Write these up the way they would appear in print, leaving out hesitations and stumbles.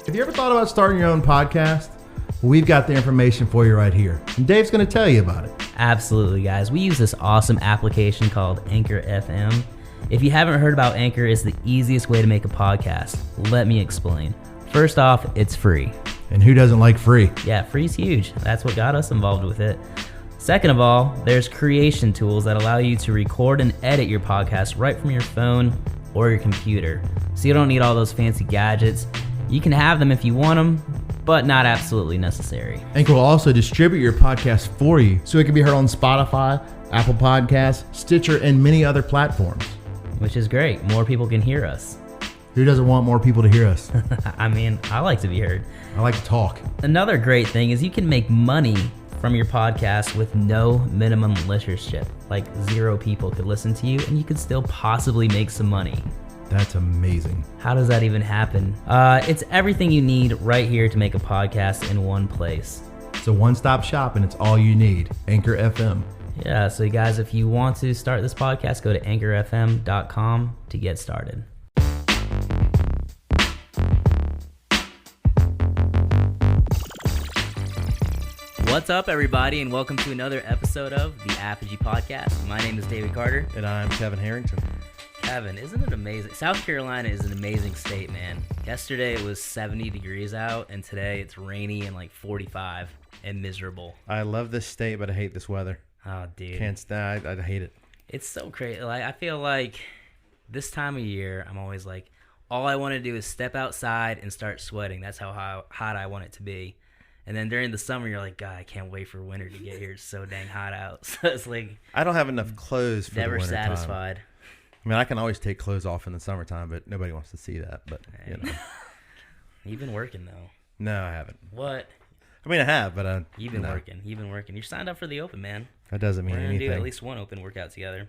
Have you ever thought about starting your own podcast? Well, we've got the information for you right here. And Dave's going to tell you about it. Absolutely, guys. We use this awesome application called Anchor FM. If you haven't heard about Anchor, it's the easiest way to make a podcast. Let me explain. First off, it's free. And who doesn't like free? Yeah, free's huge. That's what got us involved with it. Second of all, there's creation tools that allow you to record and edit your podcast right from your phone or your computer. So you don't need all those fancy gadgets. You can have them if you want them, but not absolutely necessary. Anchor will also distribute your podcast for you so it can be heard on Spotify, Apple Podcasts, Stitcher, and many other platforms. Which is great. More people can hear us. Who doesn't want more people to hear us? I mean, I like to be heard. I like to talk. Another great thing is you can make money from your podcast with no minimum listenership. Like 0 people could listen to you and you could still possibly make some money. That's amazing. How does that even happen? It's everything you need right here to make a podcast in one place. It's a one-stop shop and it's all you need. Anchor FM. Yeah, so you guys, if you want to start this podcast, go to anchorfm.com to get started. What's up, everybody, and welcome to another episode of the Apogee Podcast. My name is David Carter. And I'm Kevin Harrington. Kevin, isn't it amazing? South Carolina is an amazing state, man. Yesterday it was 70 degrees out, and today it's rainy and like 45 and miserable. I love this state, but I hate this weather. Oh, dude. Can't stand. I hate it. It's so crazy. Like, I feel like this time of year, I'm always like, all I want to do is step outside and start sweating. That's how hot I want it to be. And then during the summer, you're like, God, I can't wait for winter to get here. It's so dang hot out. So it's like, I don't have enough clothes for the never winter satisfied. time. I mean, I can always take clothes off in the summertime, but nobody wants to see that. But you know, You've been working though. no, I haven't. What? I mean, I have, but You've been no. working. You've been working. You're signed up for the Open, man. That doesn't mean We're gonna anything. do at least one Open workout together.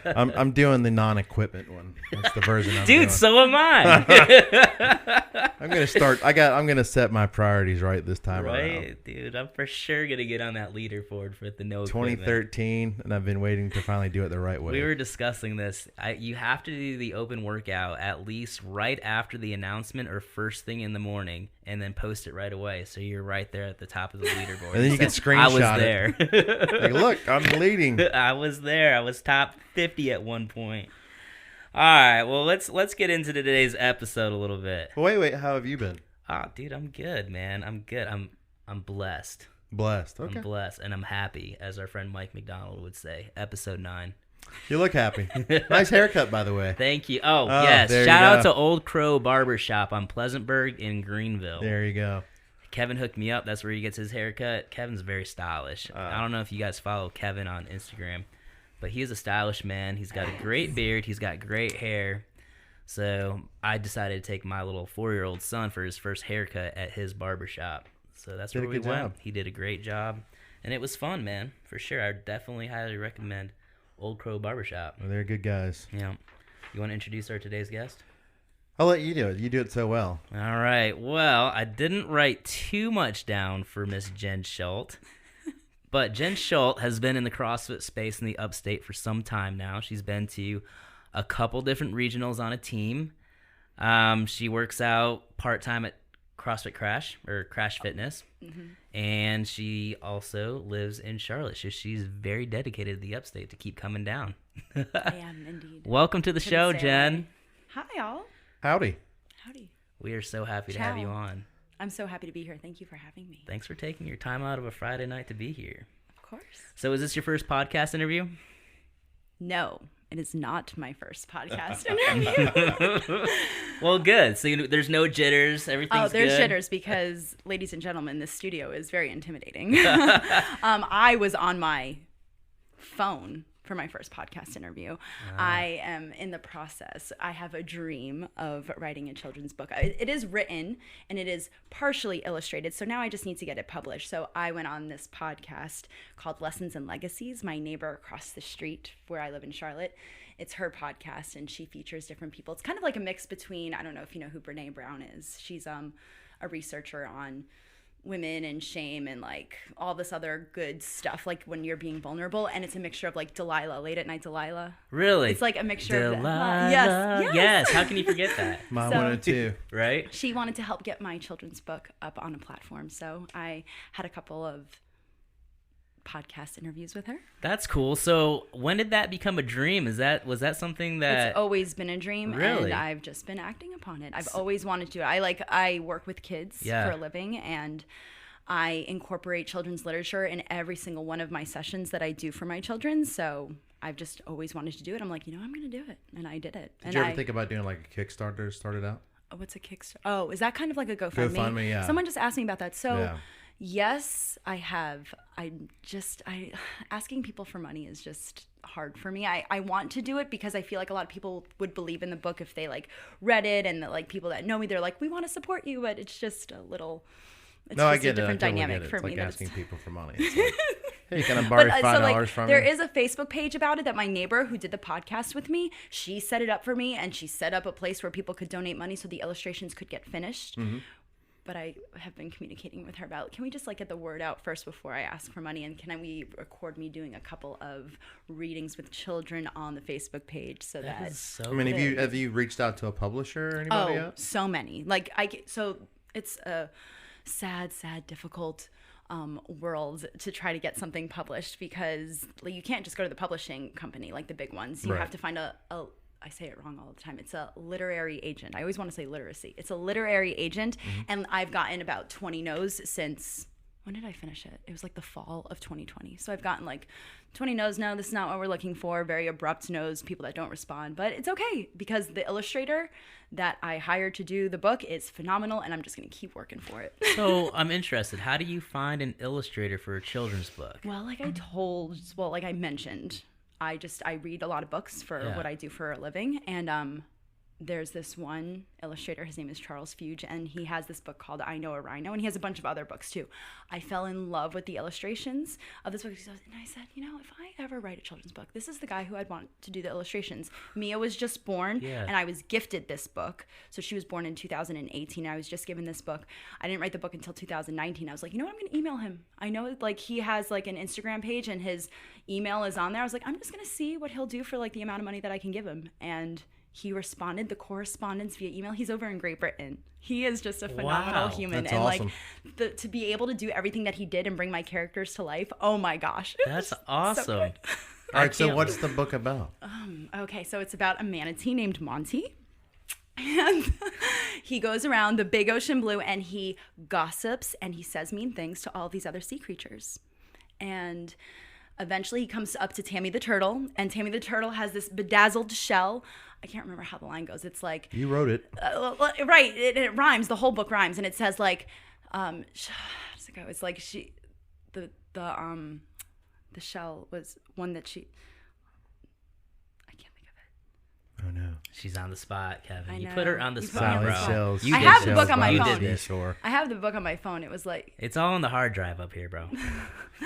I'm doing the non-equipment one. That's the version I'm doing. Dude, so am I. I'm gonna start. I'm gonna set my priorities right this time around. Right, dude. I'm for sure gonna get on that leaderboard for the no equipment. 2013, and I've been waiting to finally do it the right way. We were discussing this. You have to do the Open workout at least right after the announcement or first thing in the morning, and then post it right away. So you're right there at the top of the leaderboard. And then you can screenshot I was there. Like, look, I'm leading. I was there. I was top 50 at one point. All right, well, let's get into today's episode a little bit. Wait, how have you been? Oh, dude, I'm good, man. I'm good. I'm blessed. Blessed. Okay. I'm blessed, and I'm happy, as our friend Mike McDonald would say. Episode 9. You look happy. Nice haircut, by the way. Thank you. Oh yes. there you Shout out go. to Old Crow Barbershop on Pleasantburg in Greenville. There you go. Kevin hooked me up. That's where he gets his haircut. Kevin's very stylish. I don't know if you guys follow Kevin on Instagram, but he is a stylish man. He's got a great beard. He's got great hair. So I decided to take my little 4-year-old son for his first haircut at his barbershop. So that's where we went. Job. He did a great job. And it was fun, man. For sure. I definitely highly recommend Old Crow Barbershop. Well, they're good guys. Yeah. You want to introduce our today's guest? I'll let you do it. You do it so well. All right. Well, I didn't write too much down for Miss Jen Schult. But Jen Schult has been in the CrossFit space in the upstate for some time now. She's been to a couple different regionals on a team. She works out part-time at CrossFit Crash or Crash Fitness. Mm-hmm. And she also lives in Charlotte. So she's very dedicated to the upstate to keep coming down. I am indeed. Welcome to the show, Jen. Hi, y'all. Howdy. Howdy. We are so happy to Ciao. have you on. I'm so happy to be here. Thank you for having me. Thanks for taking your time out of a Friday night to be here. Of course. So is this your first podcast interview? No, it is not my first podcast interview. Well, good. So there's no jitters. Everything's there's good. jitters because, ladies and gentlemen, this studio is very intimidating. I was on my phone for my first podcast interview. I am in the process. I have a dream of writing a children's book. It is written and it is partially illustrated, so now I just need to get it published. So I went on this podcast called Lessons and Legacies. My neighbor across the street where I live in Charlotte, it's her podcast and she features different people. It's kind of like a mix between, I don't know if you know who Brene Brown is. She's a researcher on women and shame and like all this other good stuff, like when you're being vulnerable, and it's a mixture of like Delilah, Late at Night Delilah. Really? It's like a mixture Delilah. of yes. How can you forget that? Mine So- wanted to. Right? She wanted to help get my children's book up on a platform, so I had a couple of podcast interviews with her. That's cool. So when did that become a dream? Was that something that It's always been a dream, Really? and I've just been acting upon it. I've always wanted to. I work with kids Yeah. for a living, and I incorporate children's literature in every single one of my sessions that I do for my children. So I've just always wanted to do it. I'm like, I'm going to do it, and I did it. Did you ever think about doing like a Kickstarter to start it out? What's a Kickstarter? Oh, is that kind of like a GoFundMe? GoFundMe, yeah. Someone just asked me about that. So. Yeah. Yes, I have. Asking people for money is just hard for me. I want to do it because I feel like a lot of people would believe in the book if they like read it, and that like people that know me, they're like, we want to support you, but it's just a little. It's No, I just get a different it. I totally dynamic get it. for It's me. like that asking it's- people for money. It's like, hey, can I borrow $5 from there you? is a Facebook page about it that my neighbor who did the podcast with me, she set it up for me, and she set up a place where people could donate money so the illustrations could get finished. Mm-hmm. But I have been communicating with her about, can we just like get the word out first before I ask for money, and we record me doing a couple of readings with children on the Facebook page so that is so I mean, have you reached out to a publisher or anybody yet? so many. Like so it's a sad, difficult world to try to get something published, because like, you can't just go to the publishing company like the big ones. You Right. have to find a I say it wrong all the time. It's a literary agent. I always want to say literacy. It's a literary agent, and I've gotten about 20 no's since, when did I finish it? It was like the fall of 2020. So I've gotten like 20 no's. No, this is not what we're looking for. Very abrupt no's, people that don't respond. But it's okay, because the illustrator that I hired to do the book is phenomenal, and I'm just going to keep working for it. So I'm interested. How do you find an illustrator for a children's book? Well, like I mentioned, I read a lot of books for Yeah. what I do for a living, and there's this one illustrator, his name is Charles Fuge, and he has this book called I Know a Rhino, and he has a bunch of other books too. I fell in love with the illustrations of this book, and I said, if I ever write a children's book, this is the guy who I'd want to do the illustrations. Mia was just born, Yeah. and I was gifted this book. So she was born in 2018. I was just given this book. I didn't write the book until 2019. I was like, I'm going to email him. I know like he has like an Instagram page, and his email is on there. I was like, I'm just going to see what he'll do for like the amount of money that I can give him. And he responded, the correspondence via email. He's over in Great Britain. He is just a phenomenal Wow, human. that's and awesome. like to be able to do everything that he did and bring my characters to life. Oh my gosh. It was That's awesome. so good. All right, so can't- what's the book about? Okay, so it's about a manatee named Monty. And he goes around the big ocean blue, and he gossips and he says mean things to all these other sea creatures. And eventually he comes up to Tammy the turtle, and Tammy the turtle has this bedazzled shell. I can't remember how the line goes. It's like, You wrote it. right, it rhymes. The whole book rhymes, and it says like, how does it go? It's like the shell was one that she. I can't think of it. Oh no. She's on the spot, Kevin. I You know. put her on the You put spot, me on the bro. spot. Shells. You I did have the this. book on my You phone. did this. Seashore. I have the book on my phone. It was like. It's all on the hard drive up here, bro.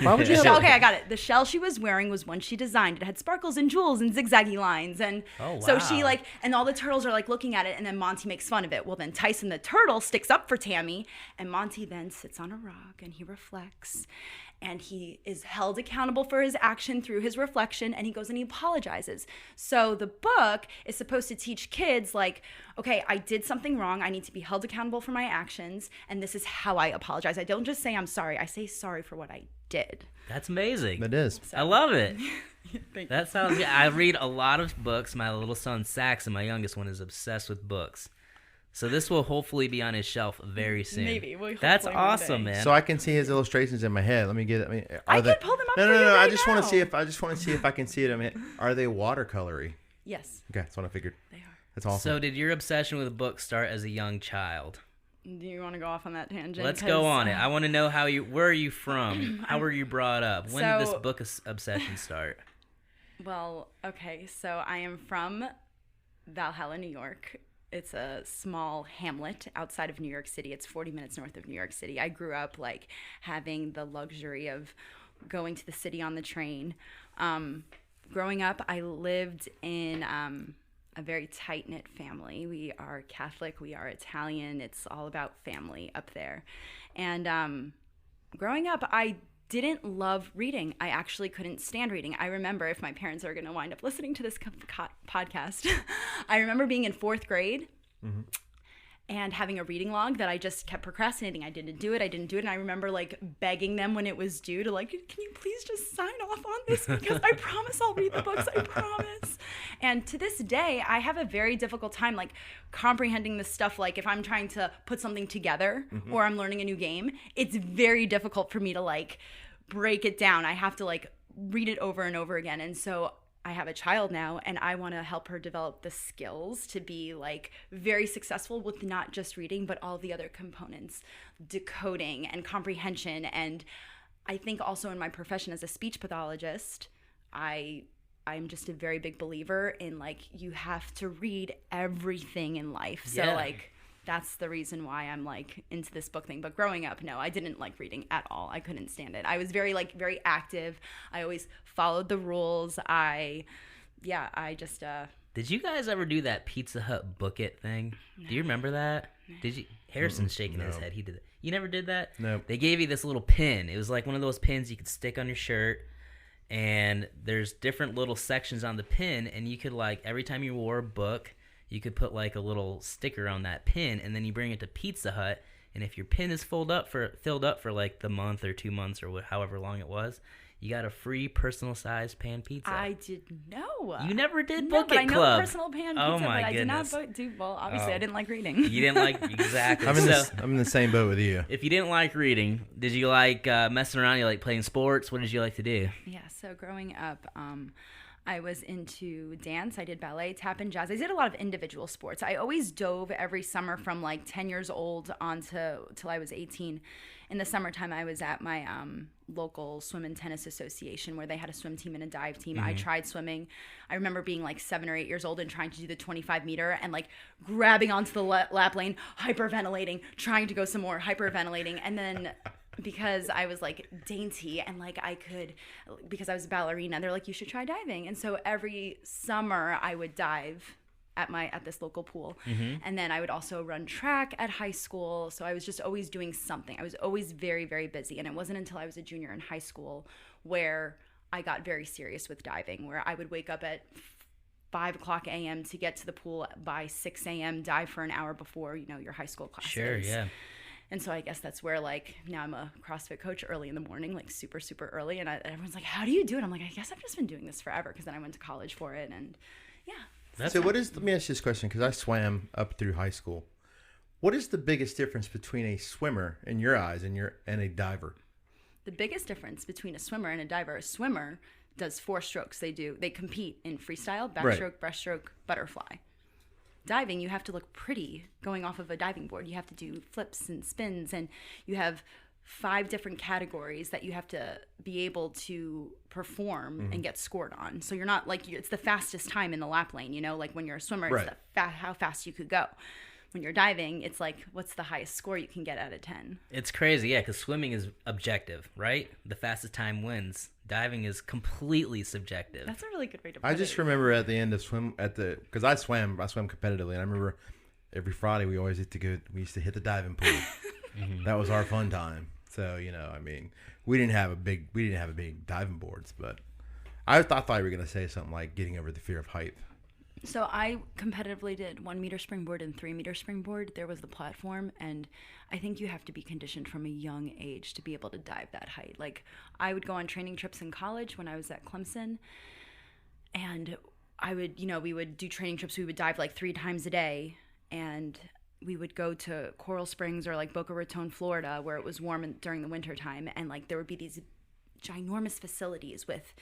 Why would you The have shell, it? okay, I got it. The shell she was wearing was one she designed. It had sparkles and jewels and zigzaggy lines. And Oh, so she wow. and all the turtles are like looking at it, and then Monty makes fun of it. Well, then Tyson the turtle sticks up for Tammy, and Monty then sits on a rock and he reflects. And he is held accountable for his action through his reflection, and he goes and he apologizes. So the book is supposed to teach kids, like, okay, I did something wrong. I need to be held accountable for my actions, and this is how I apologize. I don't just say I'm sorry. I say sorry for what I did. That's amazing. It is. I love it. Thank That sounds good. I read a lot of books. My little son Saxon, my youngest one, is obsessed with books. So this will hopefully be on his shelf very soon. Maybe. We'll That's hopefully one awesome, day. man. So I can see his illustrations in my head. Let me get it. I could pull them up No, for no, you no. I right just want now. to see if I can see it. I mean, are they watercolory? Yes, Okay, that's what I figured. they are. That's awesome. So did your obsession with books start as a young child? Do you want to go off on that tangent? Let's go 'Cause, on it. I want to know where are you from? How were you brought up? When did this So- book obsession start? Well, okay, so I am from Valhalla, New York. It's a small hamlet outside of New York City. It's 40 minutes north of New York City. I grew up like having the luxury of going to the city on the train. Growing up, I lived in a very tight-knit family. We are Catholic, we are Italian. It's all about family up there. And growing up, I didn't love reading. I actually couldn't stand reading. I remember, if my parents are going to wind up listening to this podcast, I remember being in 4th grade and having a reading log that I just kept procrastinating. I didn't do it. And I remember like begging them when it was due to like, can you please just sign off on this? Because I promise I'll read the books. I promise. And to this day, I have a very difficult time like comprehending this stuff. Like if I'm trying to put something together or I'm learning a new game, it's very difficult for me to like break it down. I have to like read it over and over again. And so I have a child now, and I want to help her develop the skills to be like very successful with not just reading, but all the other components, decoding and comprehension. And I think also in my profession as a speech pathologist, I'm just a very big believer in like you have to read everything in life. So like that's the reason why I'm like into this book thing. But growing up, no, I didn't like reading at all. I couldn't stand it. I was very active. I always followed the rules. I just Did you guys ever do that Pizza Hut book it thing? No. Do you remember that? No. Did you? Harrison's shaking his head. He did it. You never did that? No. They gave you this little pin. It was like one of those pins you could stick on your shirt, and there's different little sections on the pin, and you could like every time you wore a book, you could put like a little sticker on that pin, and then you bring it to Pizza Hut, and if your pin is filled up for like the month or 2 months or however long it was, you got a free personal-sized pan pizza. I didn't know. You never did Book Book It I know Club. personal pan pizza, Oh my but goodness. I did not well, obviously I didn't like reading. You didn't like exactly. I'm in the same boat with you. If you didn't like reading, did you like messing around? You like playing sports? What did you like to do? Yeah, so growing up, I was into dance. I did ballet, tap, and jazz. I did a lot of individual sports. I always dove every summer from like 10 years old on till I was 18. In the summertime, I was at my local swim and tennis association where they had a swim team and a dive team. I tried swimming. I remember being like 7 or 8 years old and trying to do the 25 meter and like grabbing onto the lap lane, hyperventilating, trying to go some more, hyperventilating. And then because I was like dainty and like because I was a ballerina, they're like, you should try diving. And so every summer I would dive at this local pool. And then I would also run track at high school. So I was just always doing something. I was always very, very busy. And it wasn't until I was a junior in high school where I got very serious with diving, where I would wake up at 5:00 a.m. to get to the pool by 6 a.m., dive for an hour before, your high school classes. Sure, yeah. And so I guess that's where, like, now I'm a CrossFit coach early in the morning, like super, super early. And everyone's like, how do you do it? I'm like, I guess I've just been doing this forever, because then I went to college for it. And yeah. Let me ask you this question, because I swam up through high school. What is the biggest difference between a swimmer in your eyes and a diver? The biggest difference between a swimmer and a swimmer does 4 strokes. They compete in freestyle, backstroke, breaststroke, butterfly. Diving, you have to look pretty going off of a diving board. You have to do flips and spins, and you have 5 different categories that you have to be able to perform and get scored on. So you're not like, it's the fastest time in the lap lane, like when you're a swimmer, it's how fast you could go. When you're diving, it's like, what's the highest score you can get out of 10? It's crazy, yeah, because swimming is objective, right? The fastest time wins. Diving is completely subjective. That's a really good way to put it. I just remember at the end of because I swam competitively, and I remember every Friday we used to hit the diving pool. That was our fun time. So, we didn't have big diving boards, but I thought you were going to say something like getting over the fear of height. So I competitively did 1 meter springboard and 3 meter springboard. There was the platform, and I think you have to be conditioned from a young age to be able to dive that height. Like, I would go on training trips in college when I was at Clemson, and we would do training trips. We would dive like 3 times a day, and we would go to Coral Springs or like Boca Raton, Florida, where it was warm during the winter time, and like there would be these ginormous facilities with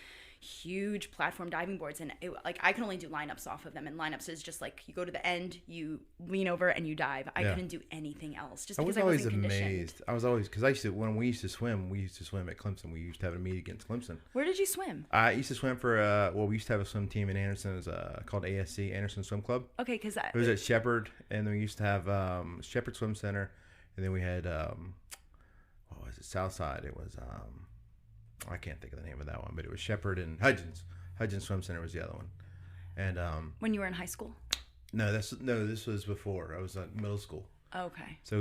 huge platform diving boards, and I can only do lineups off of them, and lineups is just like you go to the end, you lean over, and you dive. I couldn't do anything else just because I wasn't conditioned. I was always because when we used to swim at Clemson. We used to have a meet against Clemson. Where did you swim? I used to swim for we used to have a swim team in Anderson. It was called ASC, Anderson Swim Club. Okay, because it was at Shepherd, and then we used to have Shepherd Swim Center, and then we had what was it, Southside? It was I can't think of the name of that one, but it was Shepherd and Hudgens Swim Center was the other one. And when you were in high school? No, this was before I was in middle school. Okay. So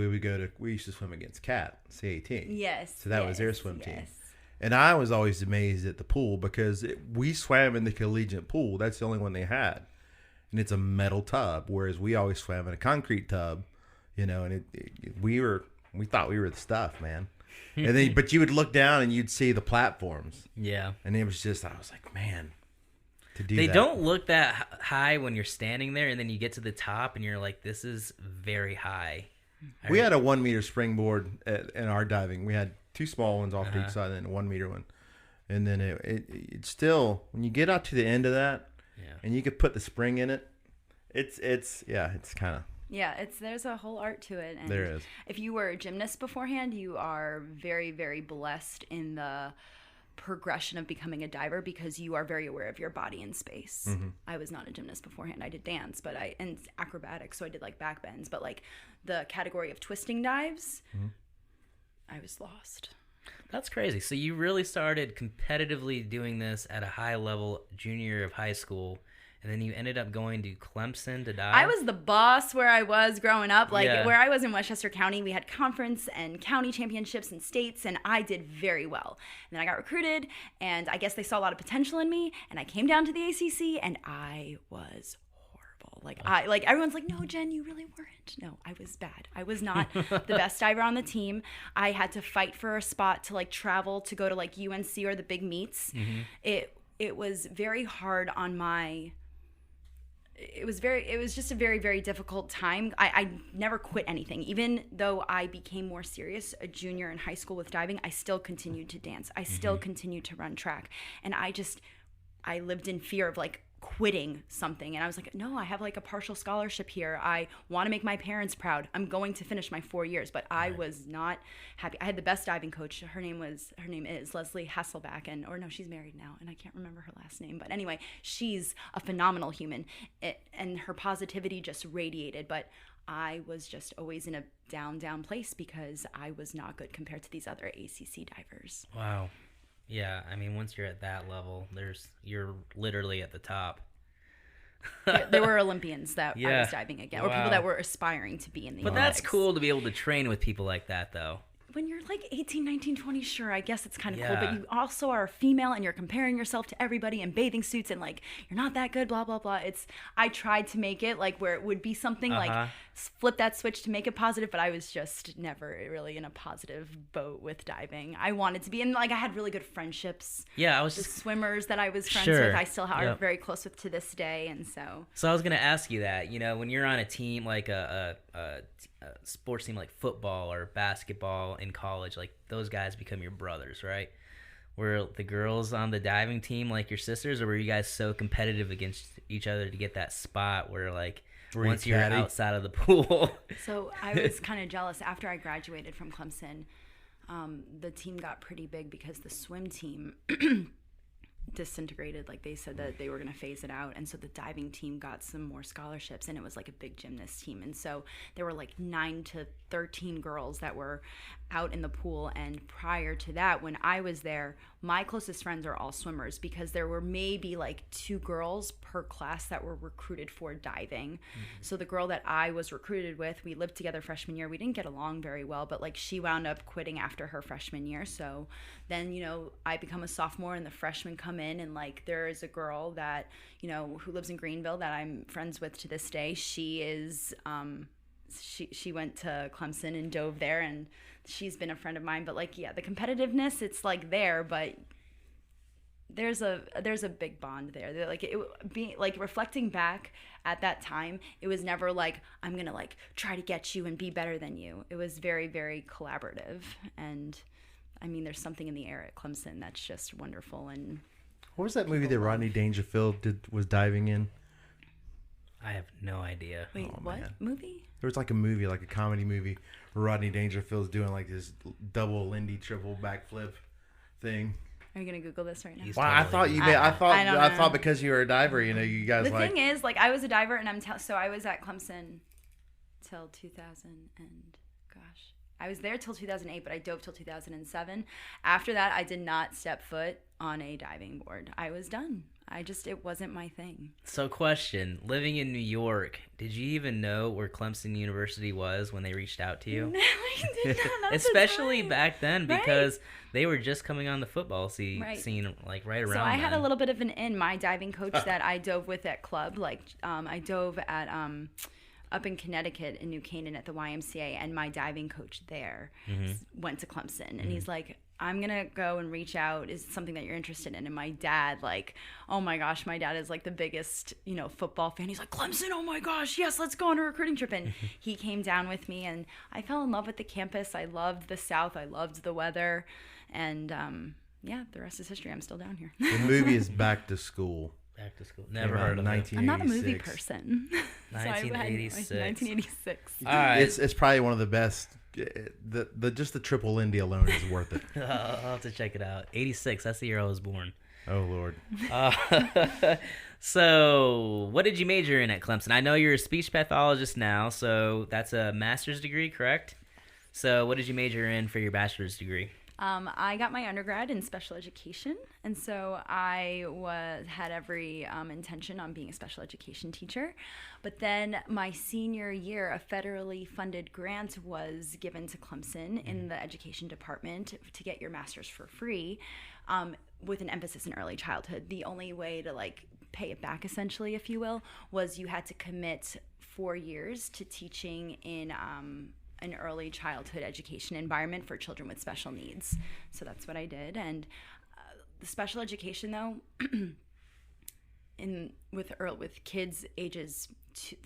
we used to swim against Cat C18. Yes. So that was their swim team. And I was always amazed at the pool because we swam in the collegiate pool. That's the only one they had. And it's a metal tub, whereas we always swam in a concrete tub, and we thought we were the stuff, man. And then, but you would look down and you'd see the platforms. Yeah. And it was just, I was like, man, they don't look that high when you're standing there, and then you get to the top and you're like, this is very high. We had a 1 meter springboard in our diving. We had 2 small ones off to each side and then a 1 meter one. And then it still, when you get out to the end of that, and you could put the spring in it, it's kind of. Yeah, there's a whole art to it. And there is. If you were a gymnast beforehand, you are very, very blessed in the progression of becoming a diver because you are very aware of your body in space. Mm-hmm. I was not a gymnast beforehand. I did dance, and acrobatics, so I did like back bends. But like the category of twisting dives, I was lost. That's crazy. So you really started competitively doing this at a high level junior year of high school, and then you ended up going to Clemson to dive? I was the boss where I was growing up. Where I was in Westchester County, we had conference and county championships and states, and I did very well. And then I got recruited, and I guess they saw a lot of potential in me, and I came down to the ACC, and I was horrible. Everyone's like, no, Jen, you really weren't. No, I was bad. I was not the best diver on the team. I had to fight for a spot to travel to go to UNC or the big meets. Mm-hmm. It was very hard on my. It was just a very, very difficult time. I never quit anything. Even though I became more serious a junior in high school with diving, I still continued to dance. I still continued to run track. And I lived in fear of quitting something. And I was like, no, I have a partial scholarship here. I want to make my parents proud. I'm going to finish my 4 years, but I was not happy. I had the best diving coach. Her name is Leslie Hasselback, she's married now and I can't remember her last name, but anyway, she's a phenomenal human and her positivity just radiated, but I was just always in a down place because I was not good compared to these other ACC divers. Wow. Yeah, I mean, once you're at that level, you're literally at the top. There were Olympians that I was diving against, or people that were aspiring to be in the Olympics. But that's cool to be able to train with people like that, though. When you're 18, 19, 20, sure, I guess it's kind of cool, but you also are a female and you're comparing yourself to everybody in bathing suits and you're not that good, blah, blah, blah. I tried to make it where it would be something flip that switch to make it positive, but I was just never really in a positive boat with diving. I wanted to be, and I had really good friendships. Yeah, I was the swimmers that I was friends with, I still are very close with to this day, and so. So I was gonna ask you that, when you're on a team a sports team like football or basketball in college, those guys become your brothers, right? Were the girls on the diving team like your sisters, or were you guys so competitive against each other to get that spot where once you're outside of the pool? So I was kind of jealous. After I graduated from Clemson, the team got pretty big because the swim team disintegrated. They said that they were going to phase it out, and so the diving team got some more scholarships, and it was a big gymnast team, and so there were 9 to 13 girls that were out in the pool. And prior to that, when I was there, my closest friends are all swimmers because there were maybe 2 girls per class that were recruited for diving. Mm-hmm. So the girl that I was recruited with, we lived together freshman year. We didn't get along very well, but she wound up quitting after her freshman year. So then, I become a sophomore and the freshmen come in, and there is a girl that, who lives in Greenville that I'm friends with to this day. She is, she went to Clemson and dove there, and she's been a friend of mine. But the competitiveness, it's there, but there's a big bond there. Reflecting back at that time, it was never I'm gonna try to get you and be better than you. It was very, very collaborative, and I mean, there's something in the air at Clemson that's just wonderful. And what was that movie that Rodney Dangerfield was diving in? I have no idea. Wait, what movie? There was a movie, a comedy movie, where Rodney Dangerfield's doing this double Lindy triple backflip thing. Are you gonna Google this right now? Well, I thought you may. I thought because you were a diver, you guys. The thing is, I was a diver, and so I was at Clemson till 2000 and I was there till 2008, but I dove till 2007. After that, I did not step foot on a diving board. I was done. It wasn't my thing. So question, living in New York, did you even know where Clemson University was when they reached out to you? No, I did not. Especially back then, because they were just coming on the football scene, like right around So I had a then. little bit of an in. My diving coach that I dove with at club, like I dove at up in Connecticut in New Canaan at the YMCA, and my diving coach there went to Clemson, and he's like, I'm gonna go and reach out. Is it something that you're interested in? And my dad, like, oh my gosh, my dad is like the biggest, football fan. He's like, Clemson, oh my gosh, yes, let's go on a recruiting trip. And he came down with me, and I fell in love with the campus. I loved the South. I loved the weather, and the rest is history. I'm still down here. The movie is Back to School. Back to School. Never heard of it. I'm not a movie person. 1986. 1986. All right. It's probably one of the best. Just the triple Indy alone is worth it. I'll have to check it out. 86. That's the year I was born. Oh Lord. So, what did you major in at Clemson? I know you're a speech pathologist now, so that's a master's degree, correct? So, what did you major in for your bachelor's degree? I got my undergrad in special education, and so I had every intention on being a special education teacher. But then my senior year, a federally funded grant was given to Clemson in the education department to get your master's for free, with an emphasis in early childhood. The only way to pay it back, essentially, if you will, was you had to commit 4 years to teaching in an early childhood education environment for children with special needs. So that's what I did. And the special education, though, with kids ages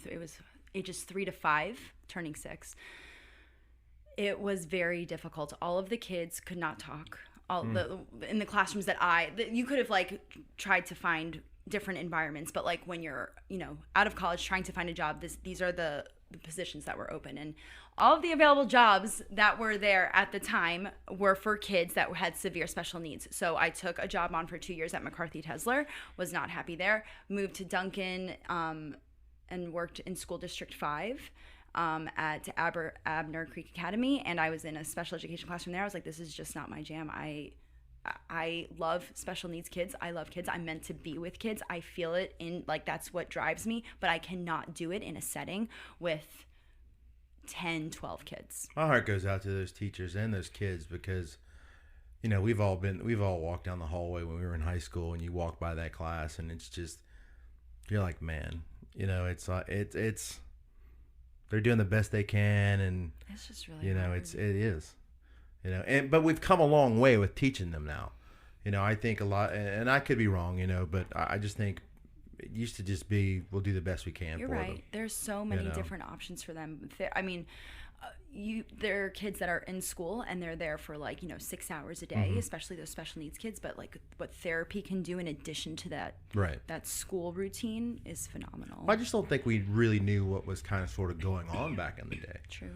it was ages 3 to 5, turning 6. It was very difficult. All of the kids could not talk. In the classrooms that you could have tried to find different environments, but when you're out of college trying to find a job, these are the positions that were open, and all of the available jobs that were there at the time were for kids that had severe special needs. So I took a job on for 2 years at McCarthy Tesler, was not happy there, moved to Duncan, and worked in School District 5 at Abner Creek Academy, and I was in a special education classroom there. I was like, this is just not my jam. I love special needs kids. I love kids. I'm meant to be with kids. I feel it in that's what drives me, but I cannot do it in a setting with 10, 12 kids. My heart goes out to those teachers and those kids because, we've all walked down the hallway when we were in high school, and you walk by that class, and it's just, you're like, man, it's they're doing the best they can, and it's just really hard. it is. But we've come a long way with teaching them now. I think a lot, and I could be wrong, but I just think it used to just be, we'll do the best we can. You're for right. them. There's so many different options for them. There are kids that are in school and they're there for 6 hours a day, especially those special needs kids. But what therapy can do in addition to that, that school routine is phenomenal. I just don't think we really knew what was kind of sort of going on back in the day. True.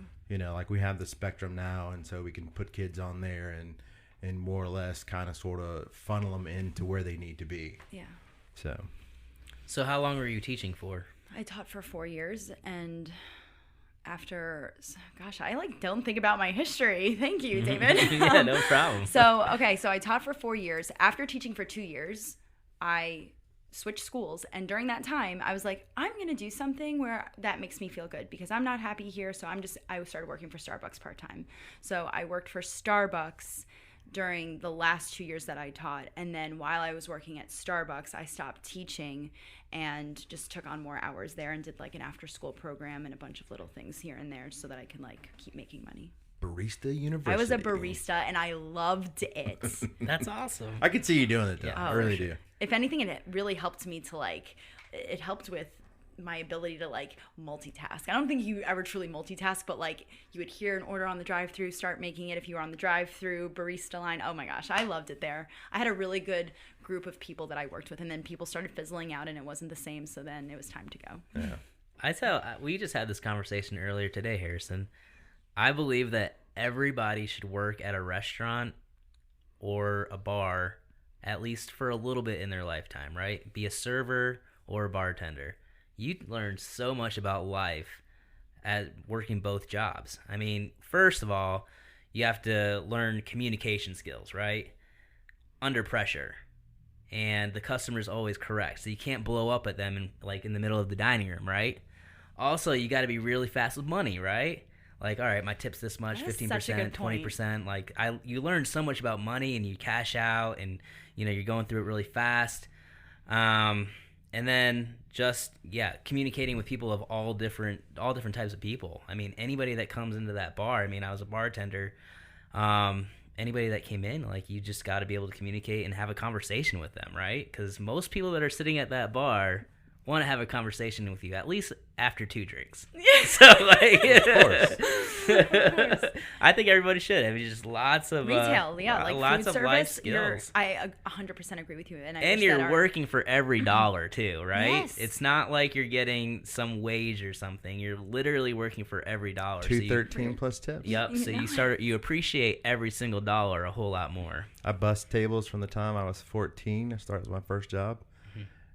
We have the spectrum now, and so we can put kids on there and more or less kind of sort of funnel them into where they need to be. Yeah. So how long were you teaching for? I taught for 4 years, and after, gosh, I don't think about my history. Thank you, David. Yeah, no problem. So I taught for 4 years. After teaching for 2 years, I switched schools, and during that time, I was like, I'm gonna do something where that makes me feel good because I'm not happy here. So I started working for Starbucks part-time. So I worked for Starbucks during the last 2 years that I taught, and then while I was working at Starbucks, I stopped teaching and just took on more hours there and did an after-school program and a bunch of little things here and there so that I can keep making money. Barista University. I was a barista and I loved it. That's awesome. I could see you doing it though. Yeah. I really do. If anything, it really helped me to it helped with my ability to multitask. I don't think you ever truly multitask, but you would hear an order on the drive-thru, start making it if you were on the drive-thru, barista line. Oh my gosh, I loved it there. I had a really good group of people that I worked with, and then people started fizzling out and it wasn't the same, so then it was time to go. Yeah. We just had this conversation earlier today, Harrison. I believe that everybody should work at a restaurant or a bar at least for a little bit in their lifetime, right? Be a server or a bartender. You learn so much about life at working both jobs. I mean, first of all, you have to learn communication skills, right? Under pressure. and the customer's always correct. So you can't blow up at them in the middle of the dining room, right? Also, you got to be really fast with money, right? Like, all right, my tip's this much, That is 15%, such a good point. 20%. Like, you learn so much about money, and you cash out, and you're going through it really fast. And then just communicating with people of all different types of people. I mean, anybody that comes into that bar. I mean, I was a bartender. Anybody that came in, like, you just got to be able to communicate and have a conversation with them, right? Because most people that are sitting at that bar want to have a conversation with you at least after 2 drinks. So, like, Of course. I think everybody should. I mean, just lots of Retail, like lots food of service, life skills. I 100% agree with you. And You're working for every dollar too, right? Yes. It's not like you're getting some wage or something. You're literally working for every dollar. $2.13 plus tips. Yep. So you appreciate every single dollar a whole lot more. I bust tables from the time I was 14. I started my first job,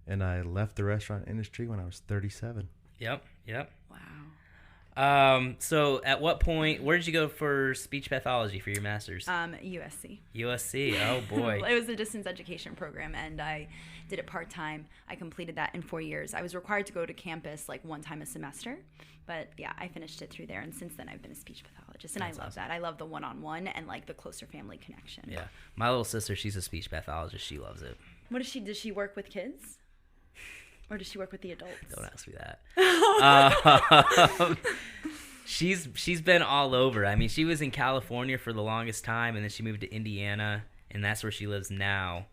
and I left the restaurant industry when I was 37. Yep. Wow. So at what point, where did you go for speech pathology for your master's? USC. USC. Oh boy. It was a distance education program, and I did it part-time. I completed that in 4 years. I was required to go to campus like 1 time a semester, but yeah, I finished it through there, and since then I've been a speech pathologist, and That's I love awesome. that. I love the one-on-one and like the closer family connection. Yeah. My little sister, she's a speech pathologist. She loves it. What does she? Does she work with kids? Or does she work with the adults? Don't ask me that. She's been all over. I mean, she was in California for the longest time, and then she moved to Indiana, and that's where she lives now.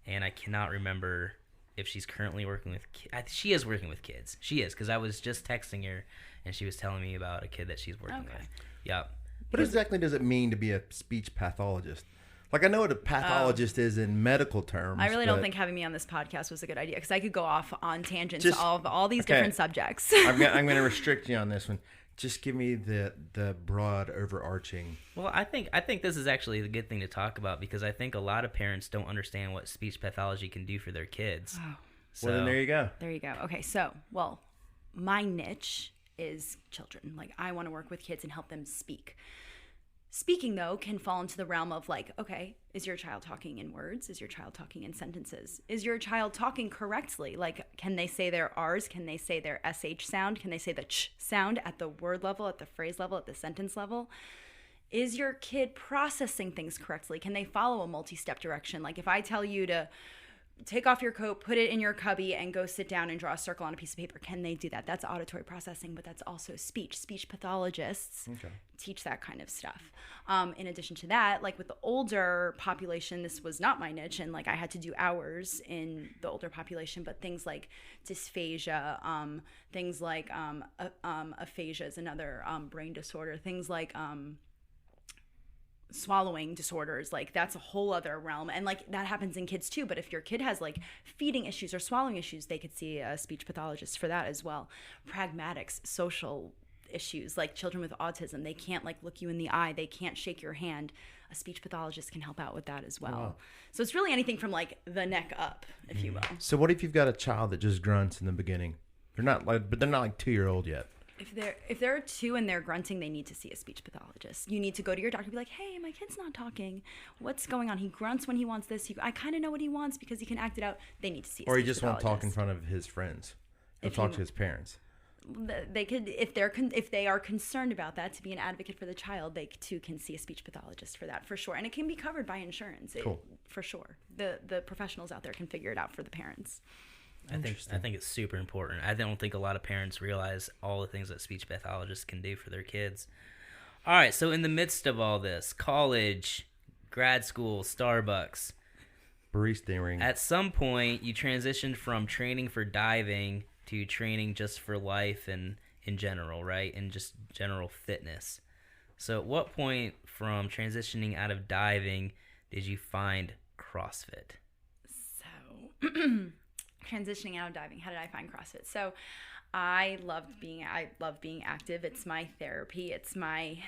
And I cannot remember if she's currently working with kids. She is working with kids. She is, because I was just texting her, and she was telling me about a kid that she's working with. Yep. What exactly does it mean to be a speech pathologist? Like, I know what a pathologist is in medical terms. I really don't think having me on this podcast was a good idea, because I could go off on tangents Just- of all these different subjects. I'm going to restrict you on this one. Just give me the broad overarching. Well, I think this is actually a good thing to talk about, because I think a lot of parents don't understand what speech pathology can do for their kids. Oh. So, Well, then there you go. There you go. Okay, so, well, my niche is children. Like, I want to work with kids and help them speak. Speaking, though, can fall into the realm of like, okay, is your child talking in words? Is your child talking in sentences? Is your child talking correctly? Like, can they say their R's? Can they say their SH sound? Can they say the ch sound at the word level, at the phrase level, at the sentence level? Is your kid processing things correctly? Can they follow a multi-step direction? Like, if I tell you to take off your coat, put it in your cubby, and go sit down and draw a circle on a piece of paper, can they do that? That's auditory processing, but that's also speech. Speech pathologists teach that kind of stuff. In addition to that, like with the older population, this was not my niche, and like I had to do hours in the older population, but things like dysphagia, things like aphasia is another brain disorder, things like swallowing disorders, like that's a whole other realm, and like that happens in kids too. But if your kid has like feeding issues or swallowing issues, they could see a speech pathologist for that as well. Pragmatics, social issues, like children with autism, they can't like look you in the eye, they can't shake your hand. A speech pathologist can help out with that as well. Wow. So it's really anything from like the neck up, if you will. So what if you've got a child that just grunts in the beginning? They're not like 2-year-old yet. If they're 2 and they're grunting, they need to see a speech pathologist. You need to go to your doctor and be like, hey, my kid's not talking. What's going on? He grunts when he wants this. I kind of know what he wants because he can act it out. They need to see a Or he speech just won't talk in pathologist. front of his friends. He'll If talk he- to his parents. They could, if they are concerned about that, to be an advocate for the child, they too can see a speech pathologist for that, for sure. And it can be covered by insurance, Cool. for sure. The professionals out there can figure it out for the parents. I think it's super important. I don't think a lot of parents realize all the things that speech pathologists can do for their kids. All right, so in the midst of all this, college, grad school, Starbucks, Barista. at some point you transitioned from training for diving to training just for life and in general, right? And just general fitness. So at what point from transitioning out of diving did you find CrossFit? So, transitioning out of diving, how did I find CrossFit? So, I love being active. It's my therapy. It's my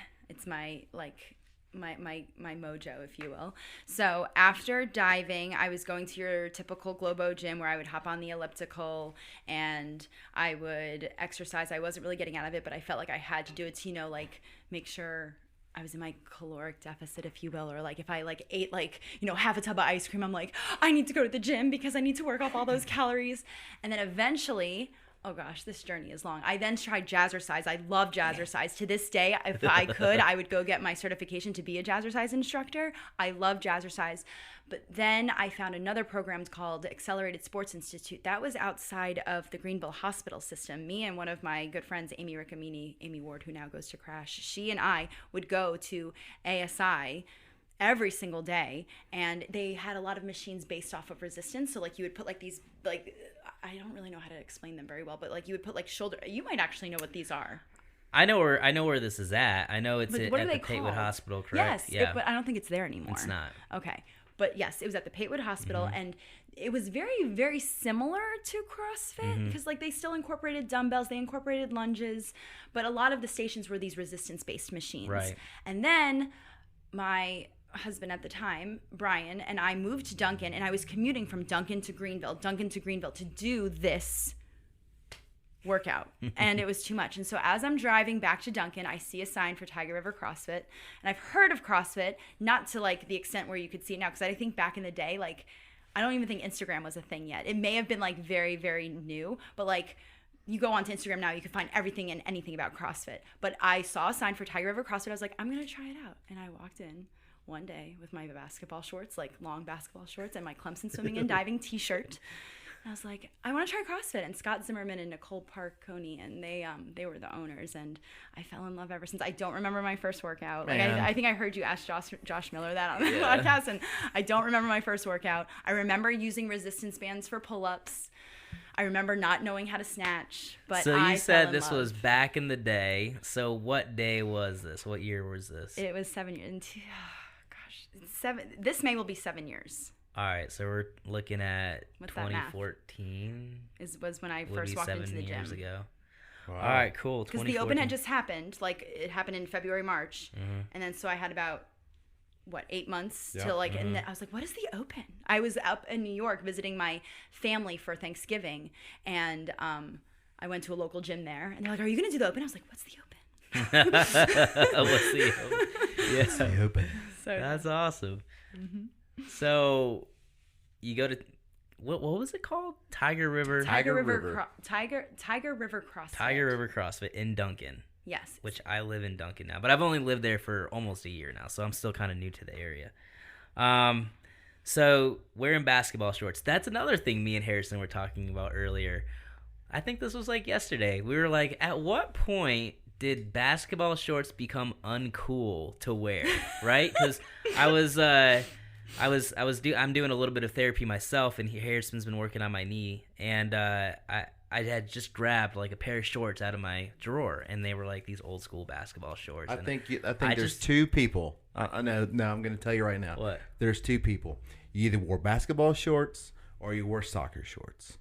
mojo, if you will. So after diving, I was going to your typical Globo gym where I would hop on the elliptical and I would exercise. I wasn't really getting out of it, but I felt like I had to do it to, like make sure I was in my caloric deficit, if you will, or like if I like ate like, half a tub of ice cream, I'm like, I need to go to the gym because I need to work off all those calories. And then eventually, oh gosh, this journey is long. I then tried jazzercise. I love jazzercise. To this day, if I could, I would go get my certification to be a jazzercise instructor. I love jazzercise. But then I found another program called Accelerated Sports Institute. That was outside of the Greenville hospital system. Me and one of my good friends, Amy Riccomini, Amy Ward, who now goes to Crash, she and I would go to ASI every single day, and they had a lot of machines based off of resistance. So like you would put like these, like, I don't really know how to explain them very well, but like you would put like shoulder, you might actually know what these are. I know where this is at. I know it's at the called? Patewood Hospital, correct? Yes, but I don't think it's there anymore. It's not. Okay. But yes, it was at the Patewood Hospital, and it was very, very similar to CrossFit because like they still incorporated dumbbells, they incorporated lunges, but a lot of the stations were these resistance-based machines. Right. And then my husband at the time, Brian, and I moved to Duncan, and I was commuting from Duncan to Greenville to do this workout, and it was too much. And so as I'm driving back to Duncan, I see a sign for Tiger River CrossFit, and I've heard of CrossFit, not to like the extent where you could see it now, because I think back in the day, like I don't even think Instagram was a thing yet. It may have been like very, very new, but like you go onto Instagram now, you can find everything and anything about CrossFit. But I saw a sign for Tiger River CrossFit. I was like, I'm gonna try it out, and I walked in one day with my basketball shorts, like long basketball shorts, and my Clemson swimming and diving t-shirt. And I was like, I want to try CrossFit. And Scott Zimmerman and Nicole Park-Coney, and they were the owners, and I fell in love ever since. I don't remember my first workout. Like I think I heard you ask Josh Miller that on the podcast, and I don't remember my first workout. I remember using resistance bands for pull-ups. I remember not knowing how to snatch, but so you said this love. was back in the day. So what day was this? What year was this? It was 7 years. This May will be 7 years. All right, so we're looking at What's that math? 2014. Was when I first walked into the gym. 7 years ago. Wow. All right, cool. Because the Open had just happened. Like it happened in February, March, and then so I had about 8 months till like, and then I was like, what is the Open? I was up in New York visiting my family for Thanksgiving, and I went to a local gym there, and they're like, are you gonna do the Open? I was like, what's the Open? What's the Open? Yes, the Open. So That's awesome. So you go to what was it called? Tiger River River CrossFit. Tiger River CrossFit in Duncan. Yes. Which I live in Duncan now, but I've only lived there for almost a year now, so I'm still kind of new to the area. So wearing basketball shorts, that's another thing me and Harrison were talking about earlier. I think this was like yesterday. We were like, at what point did basketball shorts become uncool to wear? Right? Because I'm doing a little bit of therapy myself, and Harrison's been working on my knee, and I had just grabbed like a pair of shorts out of my drawer, and they were like these old school basketball shorts. I think there's two people. I know. No, I'm going to tell you right now. What? There's two people. You either wore basketball shorts or you wore soccer shorts.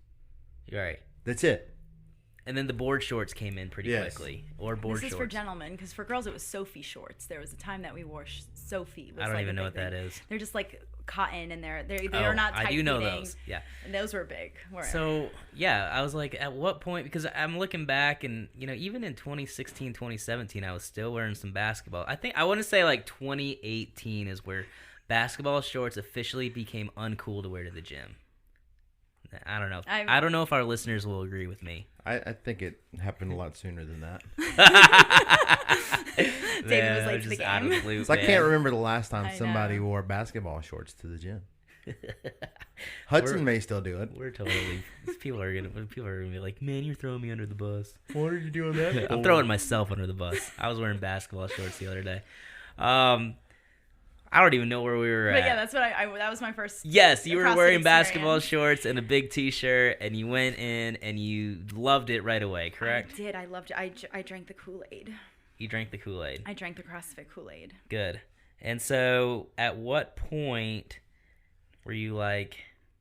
You're right. That's it. And then the board shorts came in pretty quickly, or board This is shorts. for gentlemen, because for girls it was Sophie shorts. There was a time that we wore Sophie. I don't even know what that is. They're just like cotton, and they're not tight I do know fitting, those. Yeah. And those were big. So yeah, I was like, at what point? Because I'm looking back, and even in 2016, 2017, I was still wearing some basketball. I want to say like 2018 is where basketball shorts officially became uncool to wear to the gym. I don't know. I don't know if our listeners will agree with me. I think it happened a lot sooner than that. David was late to the game. Out of the loop, So I can't remember the last time somebody wore basketball shorts to the gym. Hudson may still do it. We're totally. People are gonna be like, "Man, you're throwing me under the bus." What are you doing that? I'm throwing myself under the bus. I was wearing basketball shorts the other day. I don't even know where we were at. But yeah, that's what that was my first. Yes, you were wearing CrossFit basketball experience. shorts and a big T-shirt, and you went in and you loved it right away, correct? I did. I loved it. I drank the Kool-Aid. You drank the Kool-Aid. I drank the CrossFit Kool-Aid. Good. And so at what point were you like,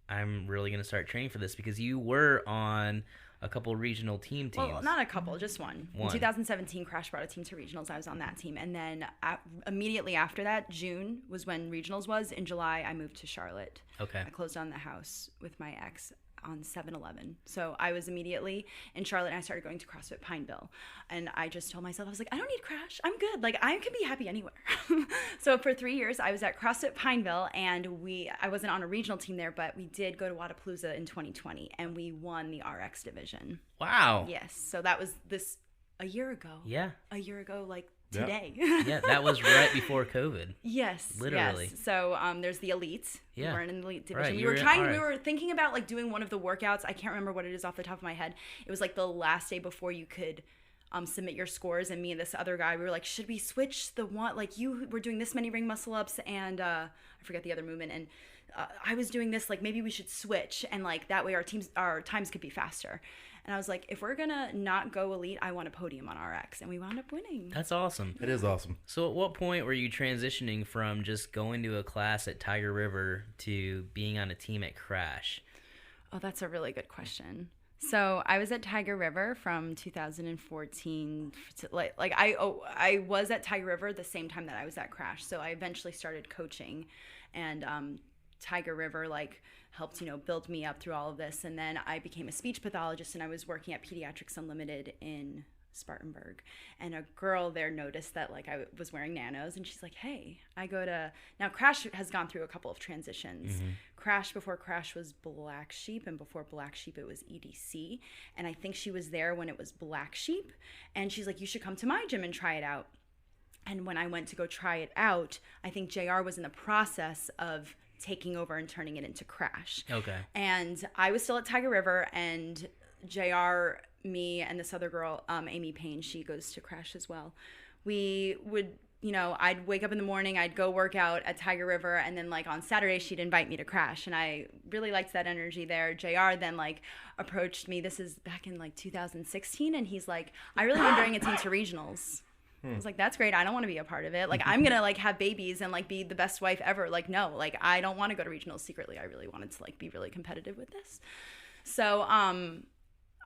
I'm really going to start training for this? Because you were on a couple regional teams. Well, not a couple, just one. One. In 2017, Crash brought a team to regionals. I was on that team. And then immediately after that, June was when regionals was. In July, I moved to Charlotte. Okay. I closed on the house with my ex on 7-Eleven. So I was immediately in Charlotte and I started going to CrossFit Pineville. And I just told myself, I was like, I don't need Crash. I'm good. Like, I can be happy anywhere. So for 3 years, I was at CrossFit Pineville, and I wasn't on a regional team there, but we did go to Wadapalooza in 2020, and we won the RX division. Wow. Yes. So that was a year ago. Yeah. A year ago, like today. Yeah, that was right before COVID. Yes. Literally. Yes. So there's the elites. Yeah. We weren't in the elite division. Right. We were thinking about like doing one of the workouts. I can't remember what it is off the top of my head. It was like the last day before you could submit your scores, and me and this other guy, we were like, should we switch the one, like you were doing this many ring muscle ups and I forget the other movement, and I was doing this, like maybe we should switch, and like that way our times could be faster. And I was like, if we're gonna not go elite, I want a podium on RX, and we wound up winning. That's awesome. It is awesome. So at what point were you transitioning from just going to a class at Tiger River to being on a team at Crash? Oh, that's a really good question. So I was at Tiger River from 2014 to I was at Tiger River the same time that I was at Crash. So I eventually started coaching, and Tiger River like helped build me up through all of this. And then I became a speech pathologist, and I was working at Pediatrics Unlimited in Spartanburg, and a girl there noticed that like I was wearing nanos, and she's like, hey, now Crash has gone through a couple of transitions. Mm-hmm. Crash, before Crash was Black Sheep, and before Black Sheep it was EDC, and I think she was there when it was Black Sheep, and she's like, you should come to my gym and try it out. And when I went to go try it out, I think JR was in the process of taking over and turning it into Crash. Okay. And I was still at Tiger River, and JR, me, and this other girl, Amy Payne, she goes to Crash as well. We would, I'd wake up in the morning, I'd go work out at Tiger River, and then like on Saturday, she'd invite me to Crash. And I really liked that energy there. JR then like approached me. This is back in like 2016. And he's like, I really want to bring a team to regionals. I was like, that's great. I don't want to be a part of it. Like, I'm going to like have babies and like be the best wife ever. Like, no, like I don't want to go to regionals secretly. I really wanted to like be really competitive with this. So,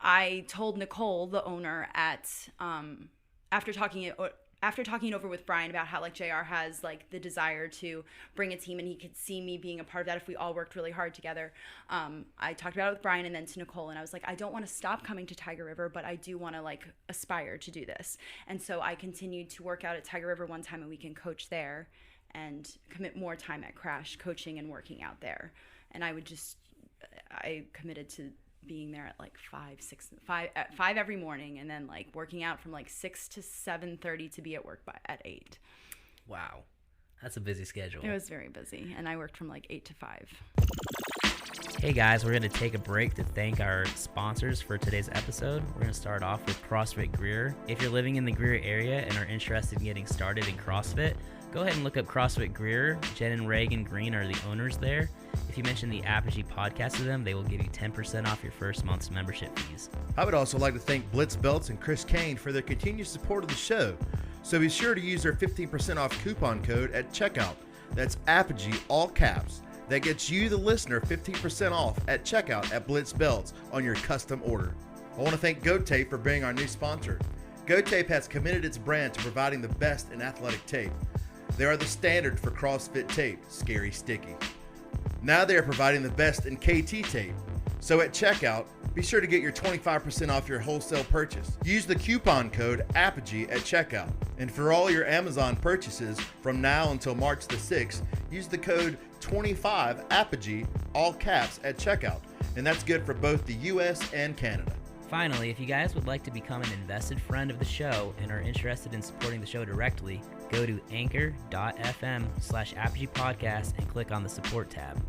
I told Nicole, the owner, after talking it over with Brian about how like JR has like the desire to bring a team, and he could see me being a part of that if we all worked really hard together. I talked about it with Brian and then to Nicole, and I was like, I don't want to stop coming to Tiger River, but I do want to like aspire to do this. And so I continued to work out at Tiger River one time a week and coach there, and commit more time at Crash coaching and working out there. And I committed to being there at like 5 every morning, and then like working out from like 6 to 7:30 to be at work at 8. Wow. That's a busy schedule. It was very busy, and I worked from like 8 to 5. Hey guys, we're going to take a break to thank our sponsors for today's episode. We're going to start off with CrossFit Greer. If you're living in the Greer area and are interested in getting started in CrossFit, go ahead and look up CrossFit Greer. Jen and Reagan Green are the owners there. If you mention the Apogee podcast to them, they will give you 10% off your first month's membership fees. I would also like to thank Blitz Belts and Chris Kane for their continued support of the show. So be sure to use their 15% off coupon code at checkout. That's Apogee, all caps. That gets you, the listener, 15% off at checkout at Blitz Belts on your custom order. I want to thank GoTape for being our new sponsor. GoTape has committed its brand to providing the best in athletic tape. They are the standard for CrossFit tape, scary sticky. Now they are providing the best in KT tape. So at checkout, be sure to get your 25% off your wholesale purchase. Use the coupon code Apogee at checkout. And for all your Amazon purchases from now until March the 6th, use the code 25Apogee, all caps, at checkout. And that's good for both the US and Canada. Finally, if you guys would like to become an invested friend of the show and are interested in supporting the show directly, go to anchor.fm/Apogee Podcast and click on the support tab.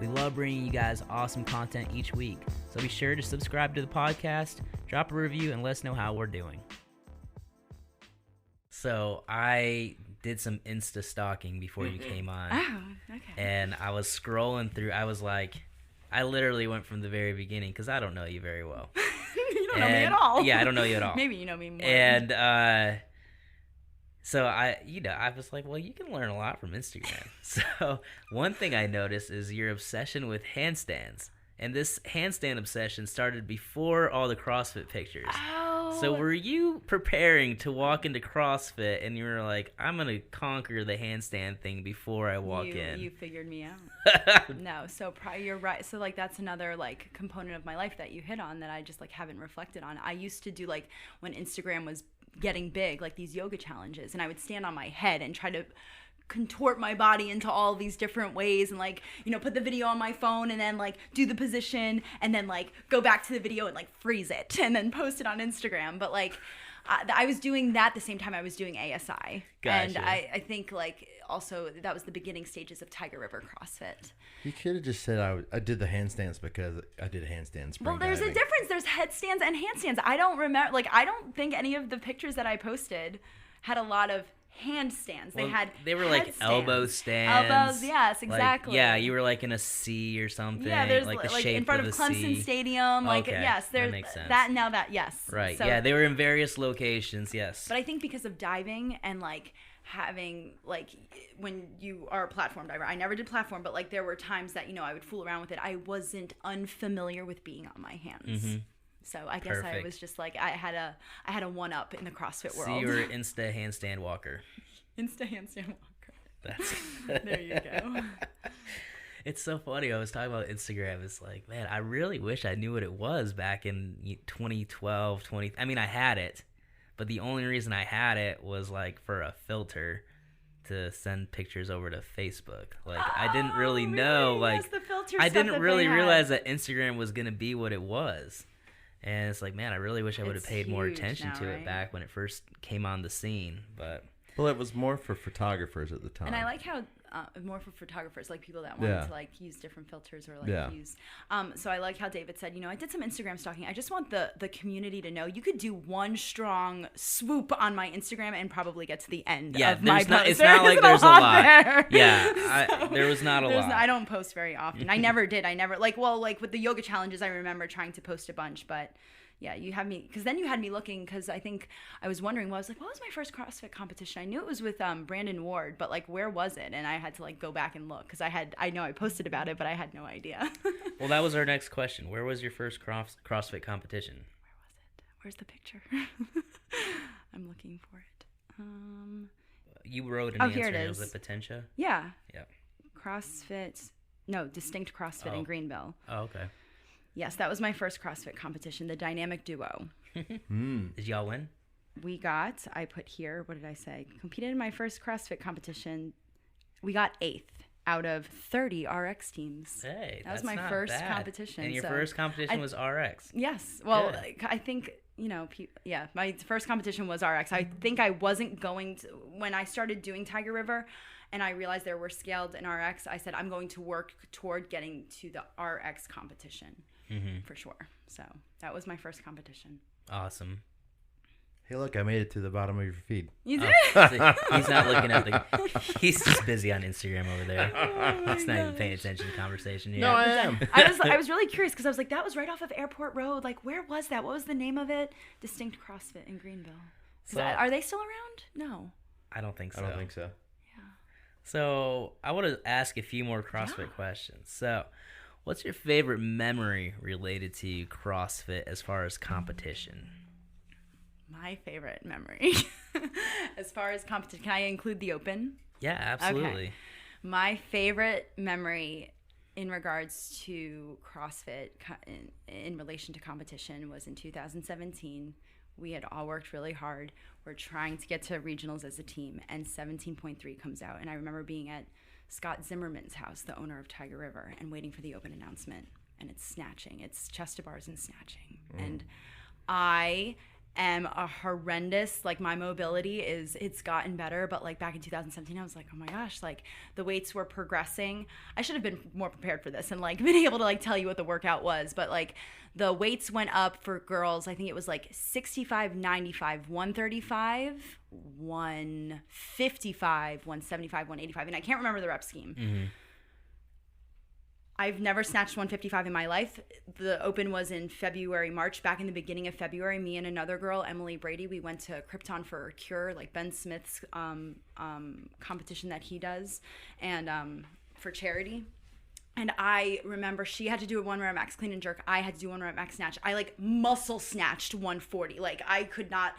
We love bringing you guys awesome content each week, so be sure to subscribe to the podcast, drop a review, and let us know how we're doing. So I did some Insta stalking before you came on. Oh, okay. And I was scrolling through. I was like, I literally went from the very beginning because I don't know you very well. You don't know me at all. Yeah, I don't know you at all. Maybe you know me more. And so I was like, well, you can learn a lot from Instagram. So one thing I noticed is your obsession with handstands. And this handstand obsession started before all the CrossFit pictures. Oh, So were you preparing to walk into CrossFit and you were like, I'm going to conquer the handstand thing before I walk in? You figured me out. No, so you're right. So like that's another like component of my life that you hit on that I just like haven't reflected on. I used to do like when Instagram was getting big, like these yoga challenges, and I would stand on my head and try to contort my body into all these different ways and like, you know, put the video on my phone and then like do the position and then like go back to the video and like freeze it and then post it on Instagram. But like I was doing that the same time I was doing ASI. Gotcha. And I think like also that was the beginning stages of Tiger River CrossFit. You could have just said I did the handstands because I did a handstand spring Well, there's diving. a difference. There's headstands and handstands. I don't remember, like I don't think any of the pictures that I posted had a lot of handstands. They were like elbow stands. Elbows, yes, Like, exactly. yeah, you were like in a C or something. Yeah, there's like like, the shape in front of a Clemson C. Stadium. Like Okay, yes, there's that makes sense. yes. Right. So, yeah, they were in various locations. Yes. but I think because of diving and like having like when you are a platform diver, I never did platform, but like there were times that, you know, I would fool around with it. I wasn't unfamiliar with being on my hands. Mm-hmm. So I guess I Perfect. was just like I had a one up in the CrossFit world. So you were Insta handstand walker. Insta handstand walker. That's There you go. It's so funny. I was talking about Instagram. It's like, man, I really wish I knew what it was back in 2012, I mean, I had it, but the only reason I had it was like for a filter to send pictures over to Facebook. Like I didn't really know. Like Yes, the filter I stuff didn't that really they had. realize that Instagram was gonna be what it was. And it's like, man, I really wish I would have It's paid more huge attention now, to it right? back when it first came on the scene. But Well, it was more for photographers at the time. And I like how more for photographers, like people that wanted Yeah. to like use different filters or like Yeah. use. So I like how David said, you know, I did some Instagram stalking. I just want the community to know you could do one strong swoop on my Instagram and probably get to the end yeah, of my there's not, post. it's not like isn't there's a lot. there. Yeah, there was not a There's lot. I don't post very often. I never did. I never like with the yoga challenges. I remember trying to post a bunch, but yeah, you had me because then you had me looking because I think I was wondering. Well, I was like, what was my first CrossFit competition? I knew it was with Brandon Ward, but like, where was it? And I had to like go back and look because I know I posted about it, but I had no idea. Well, that was our next question. Where was your first CrossFit competition? Where's the picture? I'm looking for it. You wrote an Oh, answer. here it and was is. it Potentia? Yeah. Yep. CrossFit. No, Distinct CrossFit in Greenville. Oh, okay. Yes, that was my first CrossFit competition, the Dynamic Duo. Did y'all win? I put here, what did I say? Competed in my first CrossFit competition. We got 8th out of 30 RX teams. Hey, that was that's my not first bad. competition. And your so first competition was RX. Yes. Well, Good. like, I think, you know, yeah, my first competition was RX. I think I wasn't going to, when I started doing Tiger River and I realized there were scaled in RX, I said, I'm going to work toward getting to the RX competition for sure. So that was my first competition. Awesome. Hey, look, I made it to the bottom of your feed. You did? So he's not looking at the. He's just busy on Instagram over there. He's not even paying attention to the conversation. No, I am. I was really curious because I was like, that was right off of Airport Road. Like, where was that? What was the name of it? Distinct CrossFit in Greenville. Are they still around? No. I don't think so. I don't think so. So I want to ask a few more CrossFit questions. So, what's your favorite memory related to CrossFit as far as competition? My favorite memory, as far as competition, can I include the Open? Yeah, absolutely. Okay. My favorite memory in regards to CrossFit in relation to competition was in 2017. We had all worked really hard. We're trying to get to regionals as a team, and 17.3 comes out. And I remember being at Scott Zimmerman's house, the owner of Tiger River, and waiting for the Open announcement. And it's snatching. It's chest to bars and snatching. And I am a horrendous, like my mobility it's gotten better, but like back in 2017 I was like, oh my gosh, like the weights were progressing. I should have been more prepared for this and like been able to like tell you what the workout was, but like the weights went up for girls. I think it was like 65, 95, 135, 155, 175, 185, and I can't remember the rep scheme. I've never snatched 155 in my life. The Open was in February, March. Back in the beginning of February, me and another girl, Emily Brady, we went to Krypton for a Cure, like Ben Smith's competition that he does, and for charity. And I remember she had to do a 1 rep max clean and jerk. I had to do 1 rep max snatch. I like muscle snatched 140. Like I could not,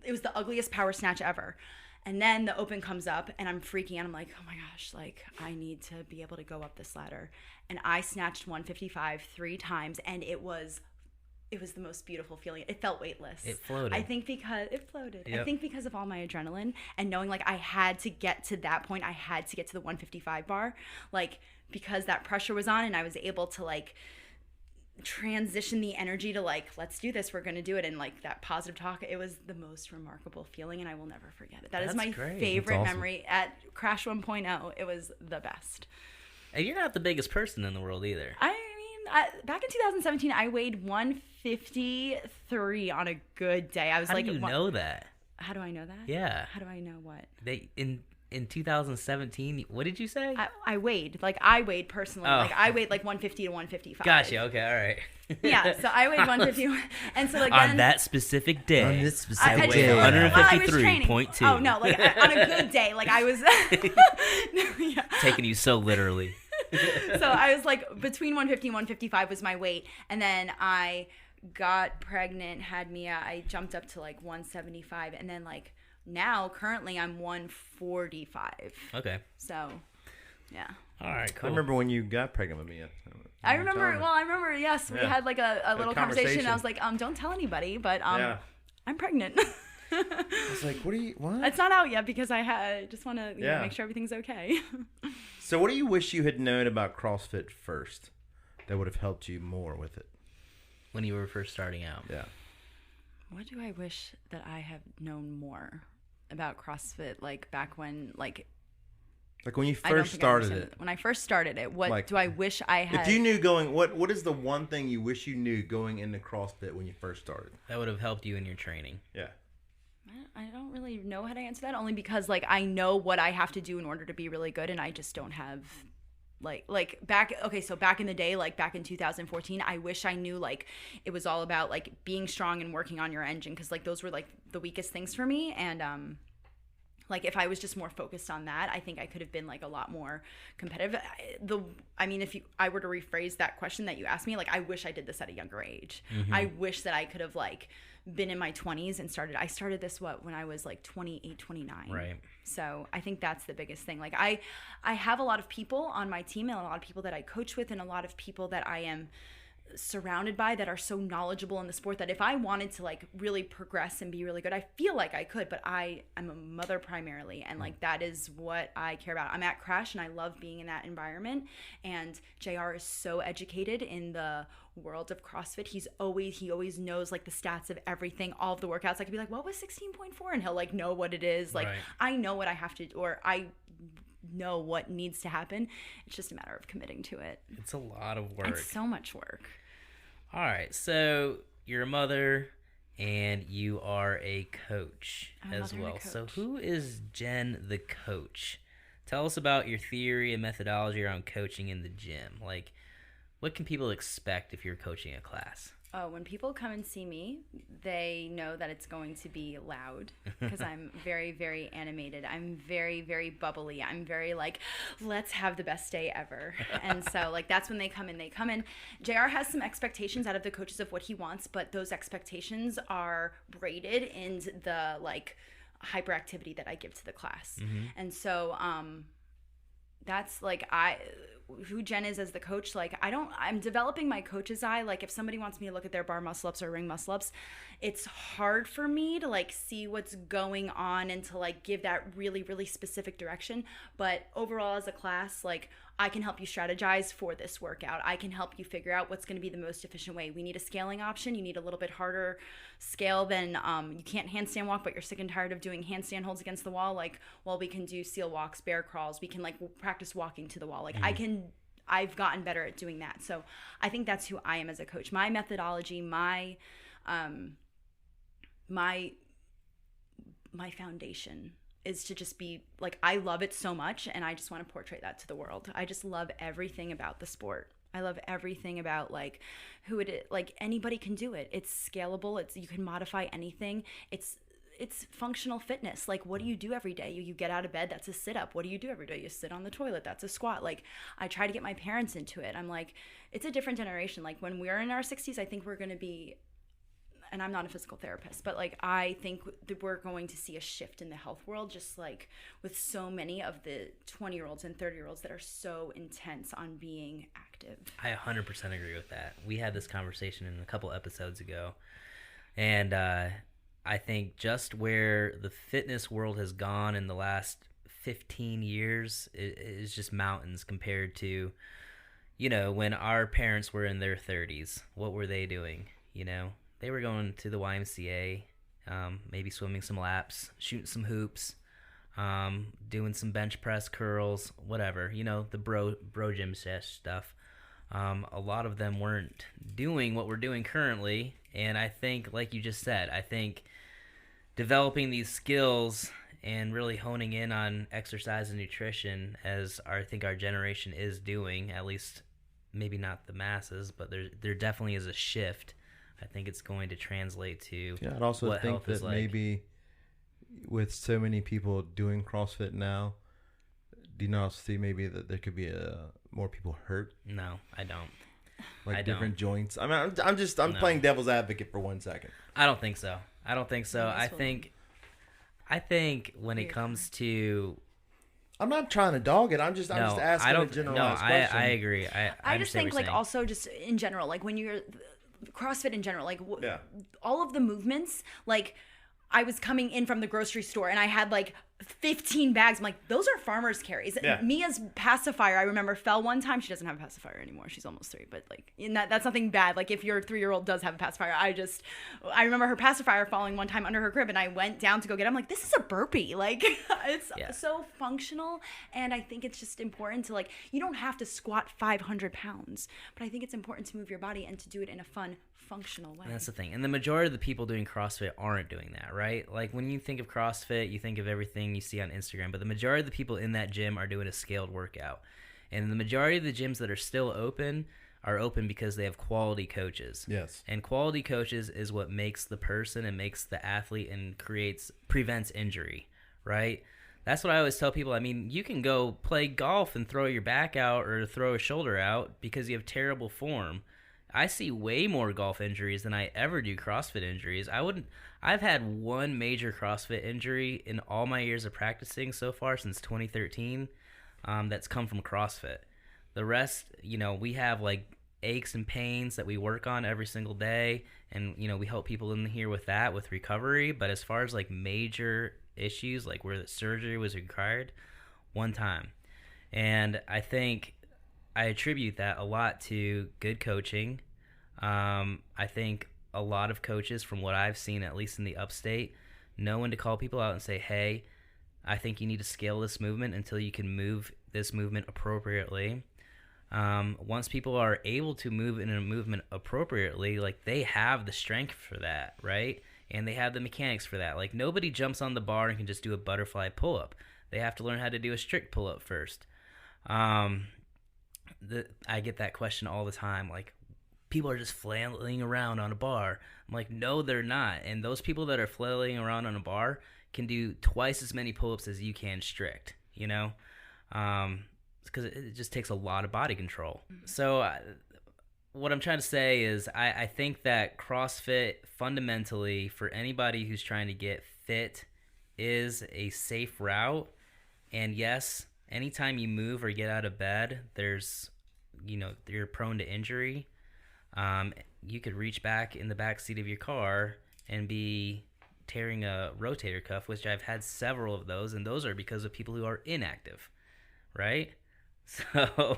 it was the ugliest power snatch ever. And then the open comes up and I'm freaking out. I'm like, oh my gosh, like I need to be able to go up this ladder. And I snatched 155 3 times and it was the most beautiful feeling. It felt weightless. It floated. I think because it floated. Yep. I think because of all my adrenaline and knowing like I had to get to that point. I had to get to the 155 bar, like because that pressure was on and I was able to like transition the energy to like, let's do this. We're going to do it. And like that positive talk, it was the most remarkable feeling and I will never forget it. That's my great. favorite That's awesome. memory at Crash 1.0. It was the best. And you're not the biggest person in the world either. I mean, back in 2017, I weighed 153 on a good day. I was How like, do you know that? How do I know that? Yeah. How do I know what? They in 2017, what did you say? I weighed personally. Oh. Like I weighed like 150 to 155. Gotcha. Okay. All right. Yeah. So I weighed 150, and so like On then, that specific day. On this specific I day. just- well, I was training. 153.2. Oh no! Like on a good day, like I was. Yeah. Taking you so literally. So I was like between 150 and 155 was my weight, and then I got pregnant, had Mia. I jumped up to like 175, and then like now currently I'm 145. Okay. So, yeah. All right. I Cool. remember when you got pregnant with me. I remember. Yes, we Yeah. had like a little conversation. I conversation. was like, don't tell anybody, but Yeah. I'm pregnant. I was like, what? It's not out yet because I just want to Yeah. make sure everything's okay. So what do you wish you had known about CrossFit first that would have helped you more with it? When you were first starting out. Yeah. What do I wish that I had known more about CrossFit, like back when, like Like when you I don't first think I started understand it. When I first started it, what Like, do I wish I had? If you knew going, what is the one thing you wish you knew going into CrossFit when you first started? That would have helped you in your training. Yeah. I don't really know how to answer that, only because like I know what I have to do in order to be really good, and I just don't have like back in the day, like back in 2014, I wish I knew like it was all about like being strong and working on your engine, because like those were like the weakest things for me. And like if I was just more focused on that, I think I could have been like a lot more competitive. If I were to rephrase that question that you asked me, like I wish I did this at a younger age. Mm-hmm. I wish that I could have like been in my 20s and I started this when I was like 28, 29. Right. So I think that's the biggest thing. Like I have a lot of people on my team and a lot of people that I coach with and a lot of people that I am surrounded by that are so knowledgeable in the sport that if I wanted to like really progress and be really good, I feel like I could, but I'm a mother primarily, and like that is what I care about. I'm at Crash and I love being in that environment, and JR is so educated in the world of CrossFit. He always knows like the stats of everything, all of the workouts. I could be like, what was 16.4? And he'll like know what it is. Like Right. I know what I have to, or I know what needs to happen. It's just a matter of committing to it. It's a lot of work. It's so much work. All right. So you're a mother and you are a coach I'm a as mother and a well. So coach. who is Jen the coach? Tell us about your theory and methodology around coaching in the gym. Like, what can people expect if you're coaching a class? Oh, when people come and see me, they know that it's going to be loud because I'm very, very animated. I'm very, very bubbly. I'm very like, let's have the best day ever. And so like that's when they come in. JR has some expectations out of the coaches of what he wants, but those expectations are braided in the like hyperactivity that I give to the class. Mm-hmm. And so that's like who Jen is as the coach. Like I'm developing my coach's eye. Like if somebody wants me to look at their bar muscle ups or ring muscle ups, it's hard for me to like see what's going on and to like give that really, really specific direction. But overall as a class, like I can help you strategize for this workout. I can help you figure out what's going to be the most efficient way. We need a scaling option. You need a little bit harder scale than you can't handstand walk, but you're sick and tired of doing handstand holds against the wall. Like, well, we can do seal walks, bear crawls. We can like practice walking to the wall. Like I've gotten better at doing that. So I think that's who I am as a coach. My methodology, my foundation is to just be like, I love it so much and I just want to portray that to the world. I just love everything about the sport. I love everything about like who it is. Like anybody can do it. It's scalable. You can modify anything. It's it's functional fitness. Like, what do you do every day? You get out of bed, that's a sit-up. What do you do every day? You sit on the toilet, that's a squat. Like, I try to get my parents into it. I'm like, it's a different generation. Like, when we're in our 60s, I think we're going to be, and I'm not a physical therapist, but like, I think that we're going to see a shift in the health world, just like with so many of the 20-year-olds and 30-year-olds that are so intense on being active. I 100% agree with that. We had this conversation in a couple episodes ago, and I think just where the fitness world has gone in the last 15 years is just mountains compared to, you know, when our parents were in their 30s. What were they doing? You know, they were going to the YMCA, maybe swimming some laps, shooting some hoops, doing some bench press curls, whatever, you know, the bro gym stuff. A lot of them weren't doing what we're doing currently. And I think, like you just said, I think developing these skills and really honing in on exercise and nutrition, as I think our generation is doing, at least maybe not the masses, but there definitely is a shift. I think it's going to translate to I'd also what think health that is like. maybe with so many people doing CrossFit now, do you not see maybe that there could be more people hurt? No, I don't. Like I different don't. joints. I mean, I'm No. playing devil's advocate for 1 second. I don't think so. I think when it Weird. comes to I'm not trying to dog it. I'm just asking a generalized question. I agree. I just think, what you're like, saying. also just in general, like, when you're CrossFit in general, like, Yeah. all of the movements, like, I was coming in from the grocery store and I had like 15 bags. I'm like, those are farmer's carries. Yeah. Mia's pacifier, I remember, fell one time. She doesn't have a pacifier anymore. She's almost 3, but like, that's nothing bad. Like, if your 3-year-old does have a pacifier, I remember her pacifier falling one time under her crib and I went down to go get it. I'm like, this is a burpee. Like, it's so functional. And I think it's just important to, like, you don't have to squat 500 pounds, but I think it's important to move your body and to do it in a fun, functional way. And that's the thing. And the majority of the people doing CrossFit aren't doing that, right? Like, when you think of CrossFit, you think of everything you see on Instagram, but the majority of the people in that gym are doing a scaled workout. And the majority of the gyms that are still open are open because they have quality coaches. Yes. And quality coaches is what makes the person and makes the athlete and prevents injury, right? That's what I always tell people. I mean, you can go play golf and throw your back out or throw a shoulder out because you have terrible form. I see way more golf injuries than I ever do CrossFit injuries. I've had one major CrossFit injury in all my years of practicing so far since 2013 that's come from CrossFit. The rest, you know, we have like aches and pains that we work on every single day, and, you know, we help people in here with that, with recovery. But as far as like major issues, like where the surgery was required, one time. And I think I attribute that a lot to good coaching. I think a lot of coaches, from what I've seen, at least in the upstate, know when to call people out and say, hey, I think you need to scale this movement until you can move this movement appropriately. Once people are able to move in a movement appropriately, like, they have the strength for that, right? And they have the mechanics for that. Like, nobody jumps on the bar and can just do a butterfly pull-up. They have to learn how to do a strict pull-up first. I get that question all the time, like, people are just flailing around on a bar. I'm like, no, they're not. And those people that are flailing around on a bar can do twice as many pull-ups as you can strict, you know? Because it just takes a lot of body control. So what I'm trying to say is I think that CrossFit, fundamentally, for anybody who's trying to get fit, is a safe route. And yes, anytime you move or get out of bed, you're prone to injury. You could reach back in the back seat of your car and be tearing a rotator cuff, which I've had several of those, and those are because of people who are inactive, right? So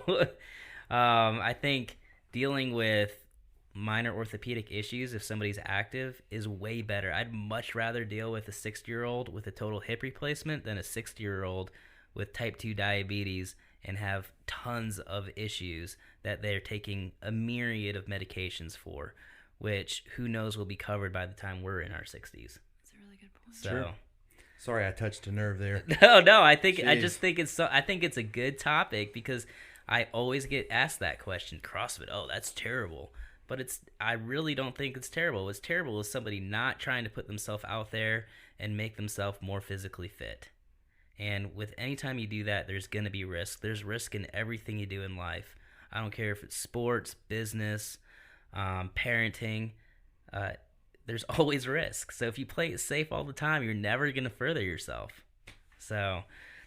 I think dealing with minor orthopedic issues, if somebody's active, is way better. I'd much rather deal with a 60-year-old with a total hip replacement than a 60-year-old with type 2 diabetes and have tons of issues that they're taking a myriad of medications for, which who knows will be covered by the time we're in our 60s. That's a really good point. So, Sure. Sorry, I touched a nerve there. no, I think Jeez. I just think I think it's a good topic because I always get asked that question. CrossFit, oh, that's terrible. But I really don't think it's terrible. What's terrible is somebody not trying to put themselves out there and make themselves more physically fit. And with any time you do that, there's going to be risk. There's risk in everything you do in life. I don't care if it's sports, business, parenting. There's always risk. So if you play it safe all the time, you're never going to further yourself. So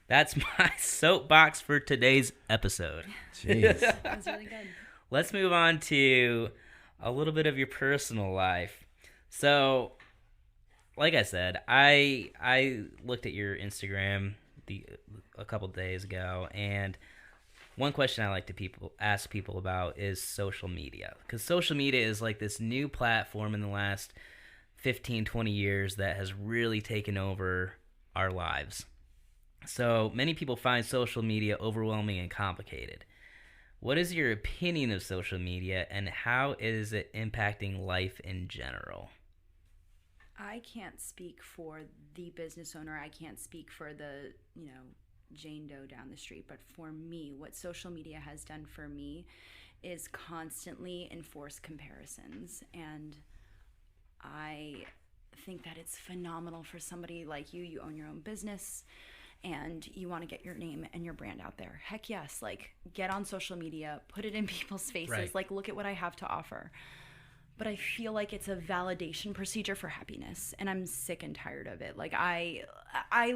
that's my soapbox for today's episode. Jeez. That's really good. Let's move on to a little bit of your personal life. So, like I said, I looked at your Instagram a couple days ago, and one question I like to ask people about is social media. Because social media is like this new platform in the last 15, 20 years that has really taken over our lives. So many people find social media overwhelming and complicated. What is your opinion of social media, and how is it impacting life in general? I can't speak for the business owner. I can't speak for the, Jane Doe down the street. But for me, what social media has done for me is constantly enforce comparisons. And I think that it's phenomenal for somebody like you. You own your own business and you want to get your name and your brand out there. Heck yes. Like, get on social media, put it in people's faces. Right. Like, look at what I have to offer. But I feel like it's a validation procedure for happiness, and I'm sick and tired of it. Like, I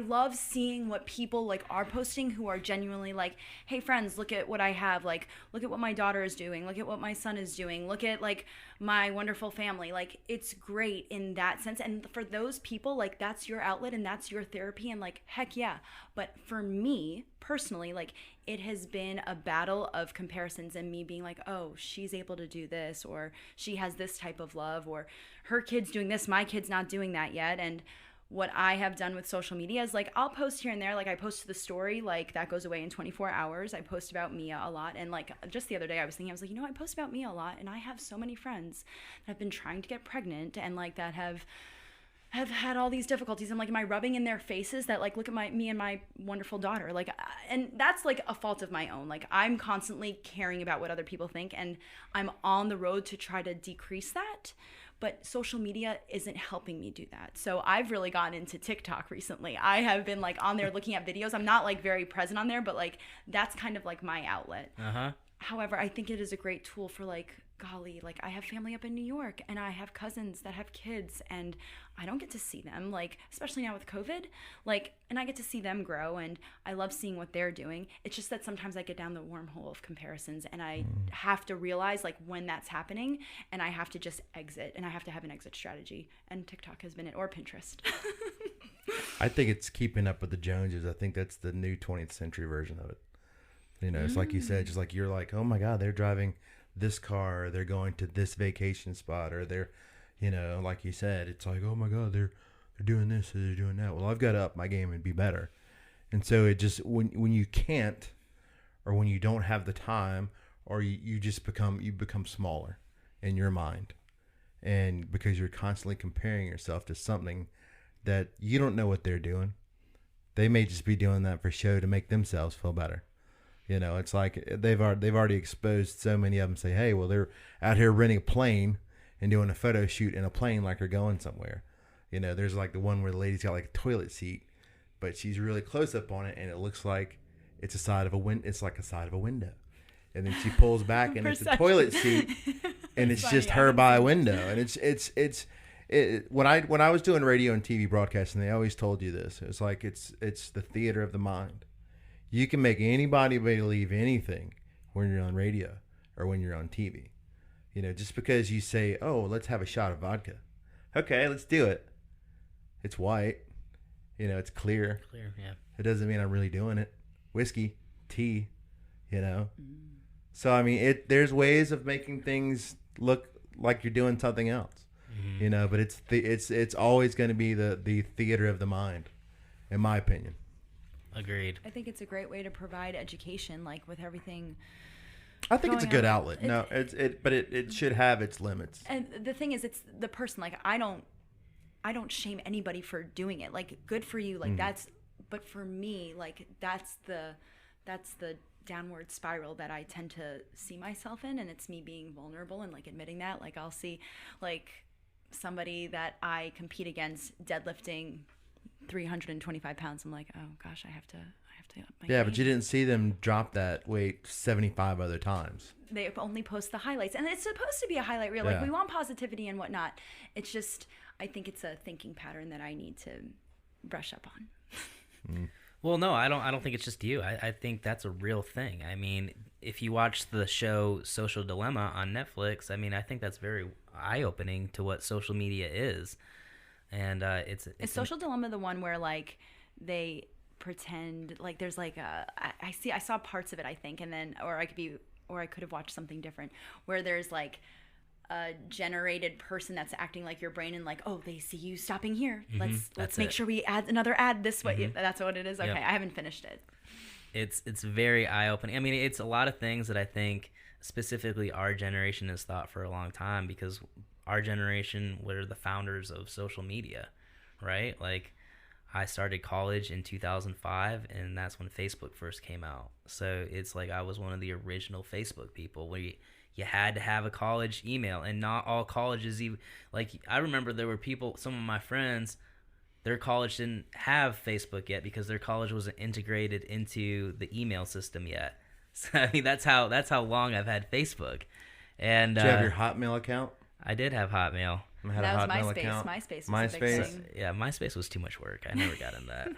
love seeing what people like are posting who are genuinely like, hey friends, look at what I have. Like, look at what my daughter is doing. Look at what my son is doing. Look at like my wonderful family. Like, it's great in that sense. And for those people, like, that's your outlet and that's your therapy, and like, heck yeah. But for me personally, like, it has been a battle of comparisons and me being like, oh, she's able to do this, or she has this type of love, or her kid's doing this, my kid's not doing that yet. And what I have done with social media is like, I'll post here and there. Like, I post to the story, like that goes away in 24 hours. I post about Mia a lot. And like, just the other day I was like, I post about Mia a lot, and I have so many friends that have been trying to get pregnant and like that have had all these difficulties. I'm like, am I rubbing in their faces that like, look at me and my wonderful daughter? Like, and that's like a fault of my own. Like, I'm constantly caring about what other people think, and I'm on the road to try to decrease that. But social media isn't helping me do that. So I've really gotten into TikTok recently. I have been like on there looking at videos. I'm not like very present on there, but like that's kind of like my outlet. However, I think it is a great tool for like, golly, like I have family up in New York and I have cousins that have kids and I don't get to see them, like, especially now with COVID, like, and I get to see them grow and I love seeing what they're doing. It's just that sometimes I get down the wormhole of comparisons and I have to realize like when that's happening, and I have to just exit, and I have to have an exit strategy, and TikTok has been it, or Pinterest. I think it's keeping up with the Joneses. I think that's the new 20th century version of it. It's like you said, just like you're like, oh my God, they're driving this car, or they're going to this vacation spot, or they're, like you said, it's like, oh my God, they're doing this, or they're doing that. Well, I've got to up my game and be better. And so it just, when you can't, or when you don't have the time, or you just become smaller in your mind. And because you're constantly comparing yourself to something that you don't know what they're doing. They may just be doing that for show to make themselves feel better. It's like they've already exposed so many of them. Say, hey, well, they're out here renting a plane and doing a photo shoot in a plane like they're going somewhere. There's like the one where the lady's got like a toilet seat, but she's really close up on it, and it looks like it's a side of a window. It's like a side of a window, and then she pulls back, and it's a toilet seat, and it's just her by a window, and it's when I was doing radio and TV broadcasting, they always told you this. It's like it's the theater of the mind. You can make anybody believe anything when you're on radio or when you're on TV. Just because you say, oh, let's have a shot of vodka. Okay, let's do it. It's white. It's clear. Clear, yeah. It doesn't mean I'm really doing it. Whiskey, tea, So, I mean, there's ways of making things look like you're doing something else. But it's always going to be the theater of the mind, in my opinion. Agreed. I think it's a great way to provide education, like with everything. I think it's a good outlet. But it should have its limits. And the thing is, it's the person. Like, I don't shame anybody for doing it. Like, good for you. Like, that's. But for me, like, that's the downward spiral that I tend to see myself in, and it's me being vulnerable and like admitting that. Like I'll see like somebody that I compete against deadlifting 325 pounds. I'm like, oh gosh, I have to up my Yeah, game. but you didn't see them drop that weight 75 other times. They only post the highlights, and it's supposed to be a highlight reel. Yeah. Like we want positivity and whatnot. It's just, I think it's a thinking pattern that I need to brush up on. Well, no, I don't think it's just you. I think that's a real thing. I mean, if you watch the show Social Dilemma on Netflix, I mean, I think that's very eye-opening to what social media is. And it's Is Social Dilemma the one where like they pretend like there's like I saw parts of it, I think, and then or I could have watched something different where there's like a generated person that's acting like your brain and like, oh, they see you stopping here. Let's make sure we add another ad this way. That's what it is. Okay, Yep. I haven't finished it. It's very eye-opening. I mean, it's a lot of things that I think specifically our generation has thought for a long time, because our generation were the founders of social media, right? Like, I started college in 2005, and that's when Facebook first came out. So it's like I was one of the original Facebook people where you had to have a college email, and not all colleges even, like, I remember there were people, some of my friends, their college didn't have Facebook yet because their college wasn't integrated into the email system yet. So I mean, that's how long I've had Facebook. And Did you have your Hotmail account? I did have Hotmail. I had That a was Hotmail MySpace. account. MySpace was a big MySpace. thing. Yeah, MySpace was too much work. I never got in that.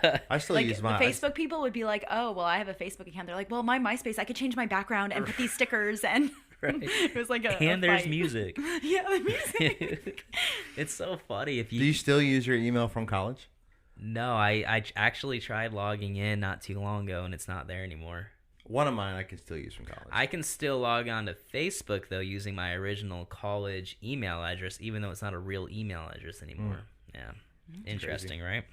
But I still Like use the mine. Facebook people would be like, oh, well, I have a Facebook account. They're like, well, my MySpace, I could change my background and put these stickers, and Right. it was like a and there's fight. music. Yeah, the music. It's so funny if Do you still use your email from college? No, I actually tried logging in not too long ago, and it's not there anymore. One of mine I can still use from college. I can still log on to Facebook, though, using my original college email address, even though it's not a real email address anymore. Yeah. Interesting, right?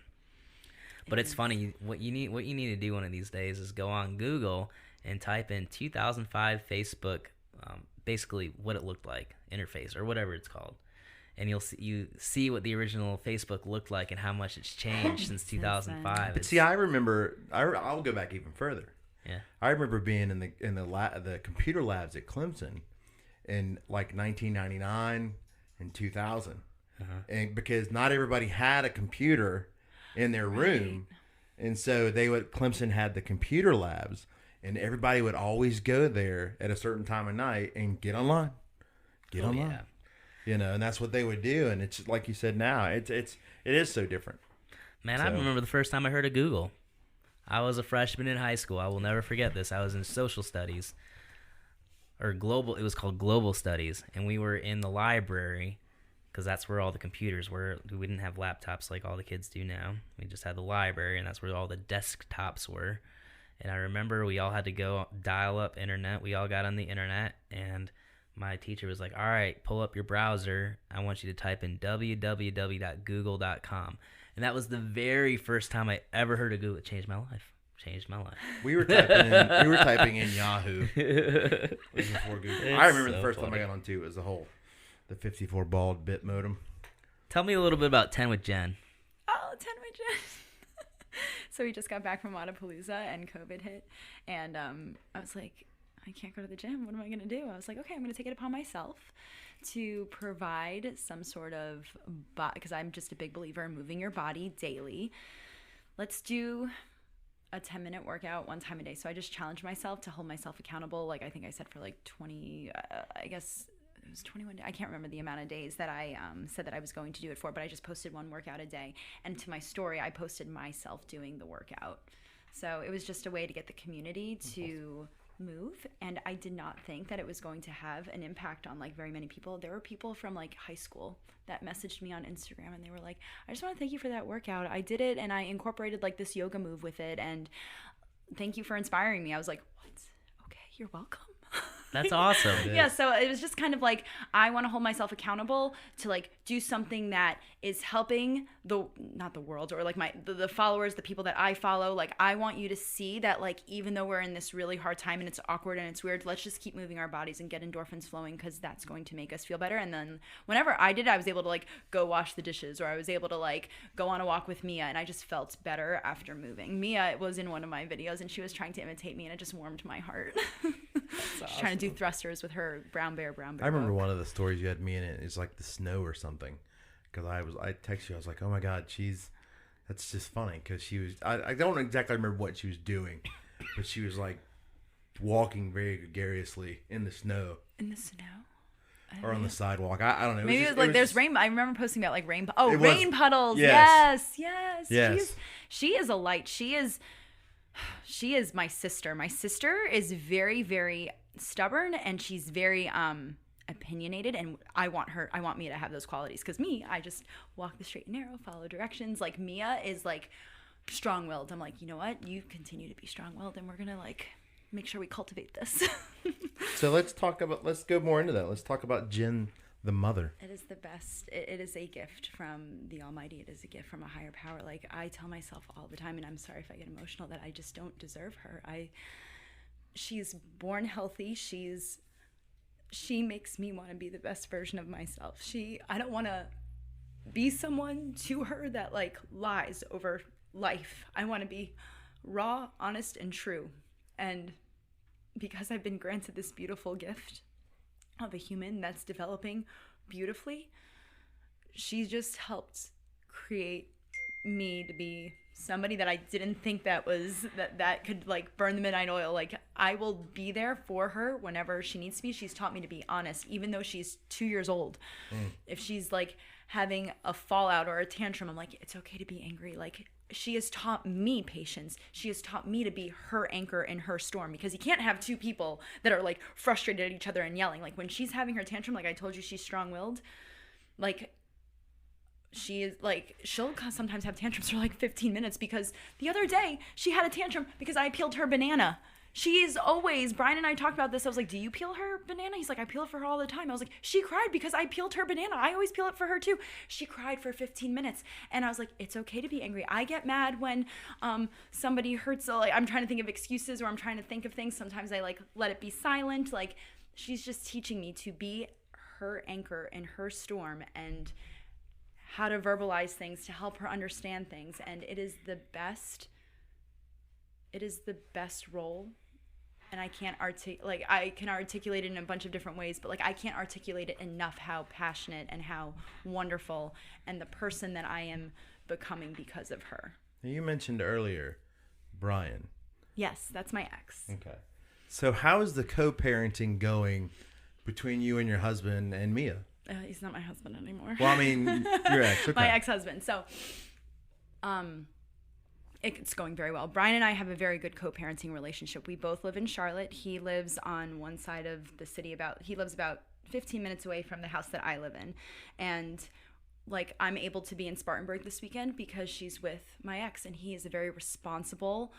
But it's funny. What you need to do one of these days is go on Google and type in 2005 Facebook, basically what it looked like, interface, or whatever it's called. And you'll see what the original Facebook looked like and how much it's changed since 2005. But see, I remember. I'll go back even further. Yeah. I remember being in the computer labs at Clemson in like 1999 and 2000, and because not everybody had a computer in their room, and so Clemson had the computer labs, and everybody would always go there at a certain time of night and get online. Yeah. You know, and that's what they would do, and it's like you said. Now it is so different. Man, I So- remember the first time I heard of Google. I was a freshman in high school. I will never forget this. I was in social studies, or global. It was called global studies, and we were in the library because that's where all the computers were. We didn't have laptops like all the kids do now. We just had the library, and that's where all the desktops were. And I remember we all had to go dial up internet. We all got on the internet, and my teacher was like, all right, pull up your browser. I want you to type in www.google.com. And that was the very first time I ever heard of Google. It changed my life. We were typing in Yahoo. It was before Google. It's I remember so the first time funny. I got on too. It was the 54 baud bit modem. Tell me a little bit about 10 with Jen. Oh, 10 widgets. So we just got back from Wadapalooza and COVID hit. And I was like, I can't go to the gym. What am I going to do? I was like, okay, I'm going to take it upon myself to provide some sort of, because I'm just a big believer in moving your body daily. Let's do a 10-minute workout one time a day. So I just challenged myself to hold myself accountable. Like I think I said for like 20, I guess it was 21 days. I can't remember the amount of days that I said that I was going to do it for, but I just posted one workout a day. And to my story, I posted myself doing the workout. So it was just a way to get the community to move, and I did not think that it was going to have an impact on like very many people. There were people from like high school that messaged me on Instagram, and they were like, I just want to thank you for that workout. I did it, and I incorporated like this yoga move with it, and thank you for inspiring me. I was like, what? Okay, you're welcome. That's awesome. Yeah, so it was just kind of like, I want to hold myself accountable to like do something that is helping not the world, or like the followers, the people that I follow, like I want you to see that, like, even though we're in this really hard time and it's awkward and it's weird, let's just keep moving our bodies and get endorphins flowing, because that's going to make us feel better. And then whenever I did, I was able to like go wash the dishes, or I was able to like go on a walk with Mia, and I just felt better after moving. Mia was in one of my videos and she was trying to imitate me, and it just warmed my heart. She's trying to do thrusters with her brown bear I remember book. one of the stories you had me in it. It's like the snow or something. Because I texted you. I was like, oh my God, that's just funny. Because she was, I don't exactly remember what she was doing, but she was like walking very gregariously in the snow. In the snow? Or on the sidewalk. I don't know. Maybe it was like there's rain. I remember posting about like rain. Oh, It was- rain puddles. yes. Yes. She is a light. She is my sister. My sister is very, very stubborn, and she's very opinionated, and I want Mia to have those qualities, because I just walk the straight and narrow, follow directions. Like Mia is like strong-willed. I'm like, you know what? You continue to be strong-willed, and we're gonna like make sure we cultivate this. So let's go more into that. Let's talk about Jen, the mother. It is the best. It is a gift from the Almighty. It is a gift from a higher power. Like I tell myself all the time, and I'm sorry if I get emotional, that I just don't deserve her. She's born healthy. She makes me want to be the best version of myself. I don't want to be someone to her that like lies over life. I want to be raw, honest, and true. And because I've been granted this beautiful gift of a human that's developing beautifully, she just helped create me to be somebody that I didn't think that could like burn the midnight oil. Like I will be there for her whenever she needs to be. She's taught me to be honest, even though she's 2 years old. If she's like having a fallout or a tantrum, I'm like, it's okay to be angry. Like she has taught me patience. She has taught me to be her anchor in her storm, because you can't have two people that are like frustrated at each other and yelling. Like when she's having her tantrum, like I told you, she's strong-willed. Like she is like, she'll sometimes have tantrums for like 15 minutes, because the other day she had a tantrum because I peeled her banana. She's always, Brian and I talked about this. I was like, do you peel her banana? He's like, I peel it for her all the time. I was like, she cried because I peeled her banana. I always peel it for her too. She cried for 15 minutes. And I was like, it's okay to be angry. I get mad when somebody hurts. So like, I'm trying to think of excuses, or I'm trying to think of things. Sometimes I like let it be silent. Like she's just teaching me to be her anchor in her storm, and how to verbalize things to help her understand things. And it is the best role. And I can't I can articulate it in a bunch of different ways, but like I can't articulate it enough how passionate and how wonderful and the person that I am becoming because of her. Now, you mentioned earlier Brian. Yes, that's my ex. Okay. So how is the co-parenting going between you and your husband and Mia? He's not my husband anymore. Well, I mean, your ex. Okay. My ex-husband. So, it's going very well. Brian and I have a very good co-parenting relationship. We both live in Charlotte. He lives on one side of the city. He lives about 15 minutes away from the house that I live in. And like I'm able to be in Spartanburg this weekend because she's with my ex, and he is a very responsible,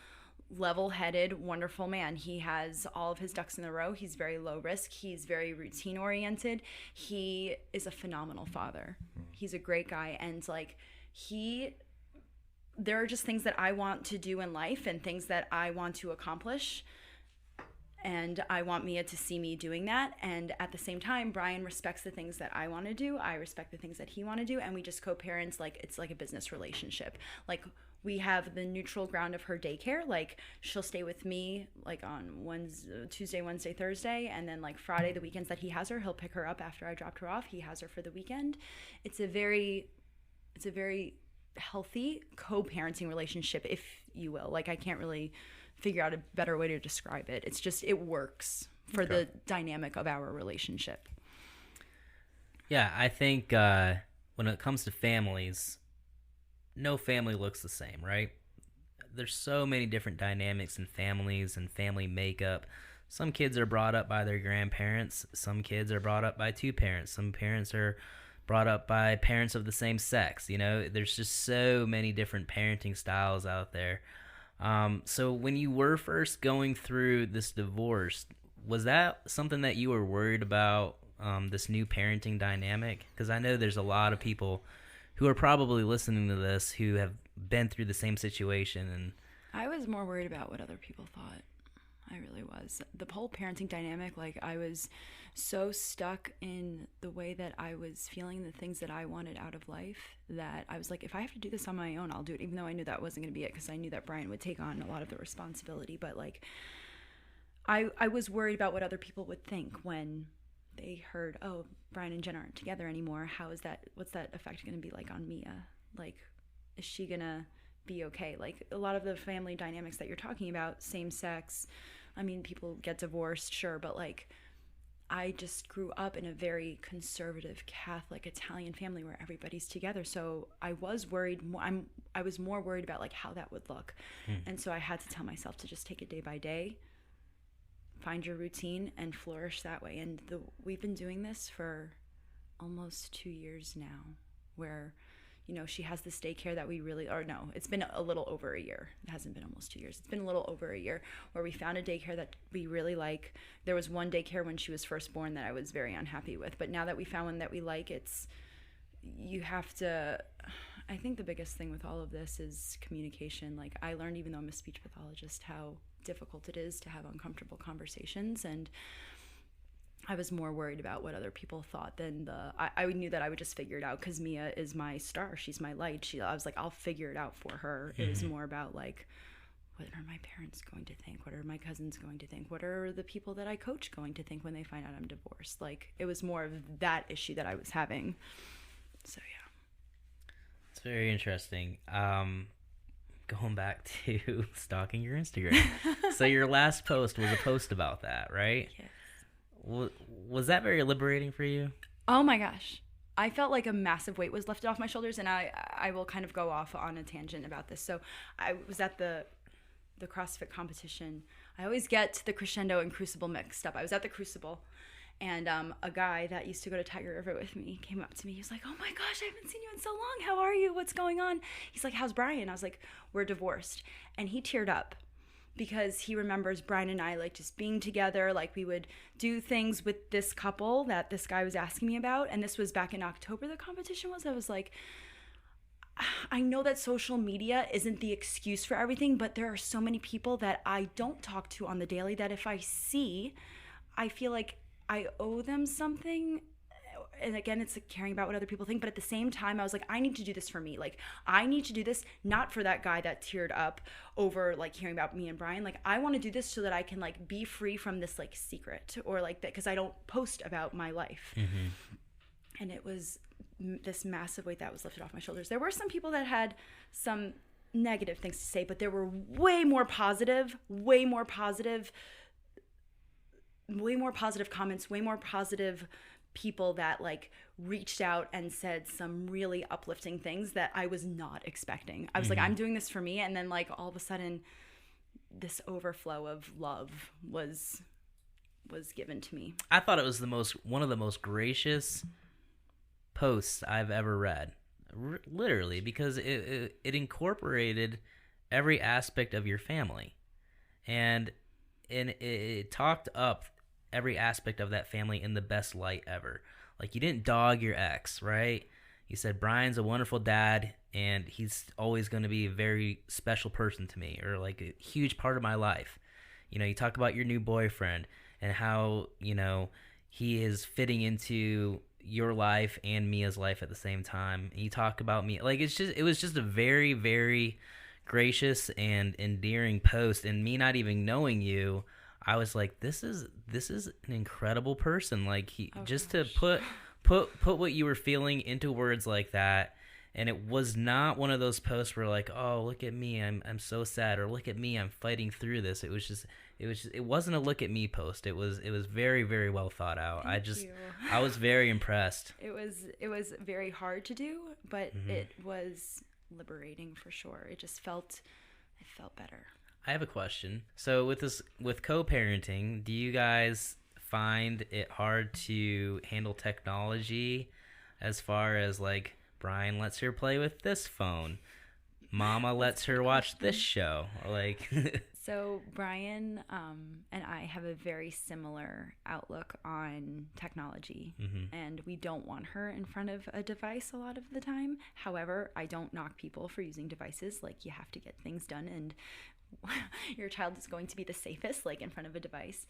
level-headed, wonderful man. He has all of his ducks in a row. He's very low risk. He's very routine oriented. He is a phenomenal father. He's a great guy. And like there are just things that I want to do in life and things that I want to accomplish. And I want Mia to see me doing that. And at the same time, Brian respects the things that I want to do. I respect the things that he want to do. And we just co-parents like it's like a business relationship. Like we have the neutral ground of her daycare. Like she'll stay with me like on Tuesday, Wednesday, Thursday. And then like Friday, the weekends that he has her, he'll pick her up after I dropped her off. He has her for the weekend. It's a very healthy co-parenting relationship, if you will. Like I can't really figure out a better way to describe it. It's just, it works for the dynamic of our relationship. Yeah, I think when it comes to families, no family looks the same, right? There's so many different dynamics in families and family makeup. Some kids are brought up by their grandparents. Some kids are brought up by two parents. Some parents are brought up by parents of the same sex. You know, there's just so many different parenting styles out there. So when you were first going through this divorce, was that something that you were worried about, this new parenting dynamic? Because I know there's a lot of people who are probably listening to this who have been through the same situation. And I was more worried about what other people thought. I really was. The whole parenting dynamic, like I was so stuck in the way that I was feeling the things that I wanted out of life that I was like, if I have to do this on my own, I'll do it, even though I knew that wasn't going to be it because I knew that Brian would take on a lot of the responsibility. But like, I was worried about what other people would think when they heard, oh, Brian and Jen aren't together anymore. What's that effect going to be like on Mia? Like, is she going to be okay? Like a lot of the family dynamics that you're talking about, same sex, I mean, people get divorced, sure, but like I just grew up in a very conservative Catholic Italian family where everybody's together, so I was worried. I was more worried about like how that would look. And so I had to tell myself to just take it day by day, find your routine and flourish that way. And we've been doing this for almost 2 years now, where she has this daycare that we really, or no, it's been a little over a year. It hasn't been almost 2 years. It's been a little over a year where we found a daycare that we really like. There was one daycare when she was first born that I was very unhappy with. But now that we found one that we like, you have to, I think the biggest thing with all of this is communication. Like I learned, even though I'm a speech pathologist, how difficult it is to have uncomfortable conversations. And I was more worried about what other people thought than I knew that I would just figure it out because Mia is my star. She's my light. I was like, I'll figure it out for her. It was more about like, what are my parents going to think? What are my cousins going to think? What are the people that I coach going to think when they find out I'm divorced? Like, it was more of that issue that I was having. So, yeah. It's very interesting. Going back to stalking your Instagram. So your last post was a post about that, right? Yes. Was that very liberating for you? Oh my gosh. I felt like a massive weight was lifted off my shoulders, and I will kind of go off on a tangent about this. So I was at the CrossFit competition. I always get the Crescendo and Crucible mixed up. I was at the Crucible, and a guy that used to go to Tiger River with me came up to me. He was like, oh my gosh, I haven't seen you in so long. How are you? What's going on? He's like, how's Brian? I was like, we're divorced. And he teared up, because he remembers Brian and I like just being together, like we would do things with this couple that this guy was asking me about. And this was back in October, the competition was. I was like, I know that social media isn't the excuse for everything, but there are so many people that I don't talk to on the daily that if I see, I feel like I owe them something. And again, it's like caring about what other people think. But at the same time, I was like, I need to do this for me. Like, I need to do this not for that guy that teared up over like hearing about me and Brian. Like, I want to do this so that I can like be free from this like secret or like that, because I don't post about my life. And it was this massive weight that was lifted off my shoulders. There were some people that had some negative things to say, but there were way more positive comments, way more positive people that like reached out and said some really uplifting things that I was not expecting. I was like, I'm doing this for me. And then like all of a sudden this overflow of love was given to me. I thought it was one of the most gracious posts I've ever read. Literally, because it incorporated every aspect of your family. And it talked up every aspect of that family in the best light ever. Like, you didn't dog your ex, right? You said, Brian's a wonderful dad, and he's always going to be a very special person to me, or like a huge part of my life. You talk about your new boyfriend and how, he is fitting into your life and Mia's life at the same time. And you talk about me. Like, it was just a very, very gracious and endearing post. And me not even knowing you, I was like, this is an incredible person. Like, to put what you were feeling into words like that. And it was not one of those posts where like, oh, look at me, I'm so sad, or look at me, I'm fighting through this. It wasn't a look at me post. It was very, very well thought out. Thank you. I was very impressed. It was very hard to do, but it was liberating for sure. It felt better. I have a question. So with co-parenting, do you guys find it hard to handle technology as far as like, Brian lets her play with this phone, Mama lets her watch this show. Like, So Brian and I have a very similar outlook on technology, and we don't want her in front of a device a lot of the time. However, I don't knock people for using devices. Like, you have to get things done, and your child is going to be the safest, like, in front of a device.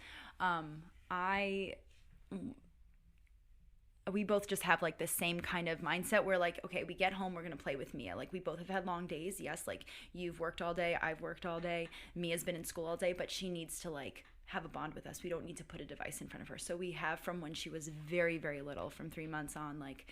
We both just have like the same kind of mindset where, like, okay, we get home, we're going to play with Mia. Like, we both have had long days. Yes, like, you've worked all day, I've worked all day, Mia's been in school all day, but she needs to, like, have a bond with us. We don't need to put a device in front of her. So we have, from when she was very, very little, from 3 months on, like,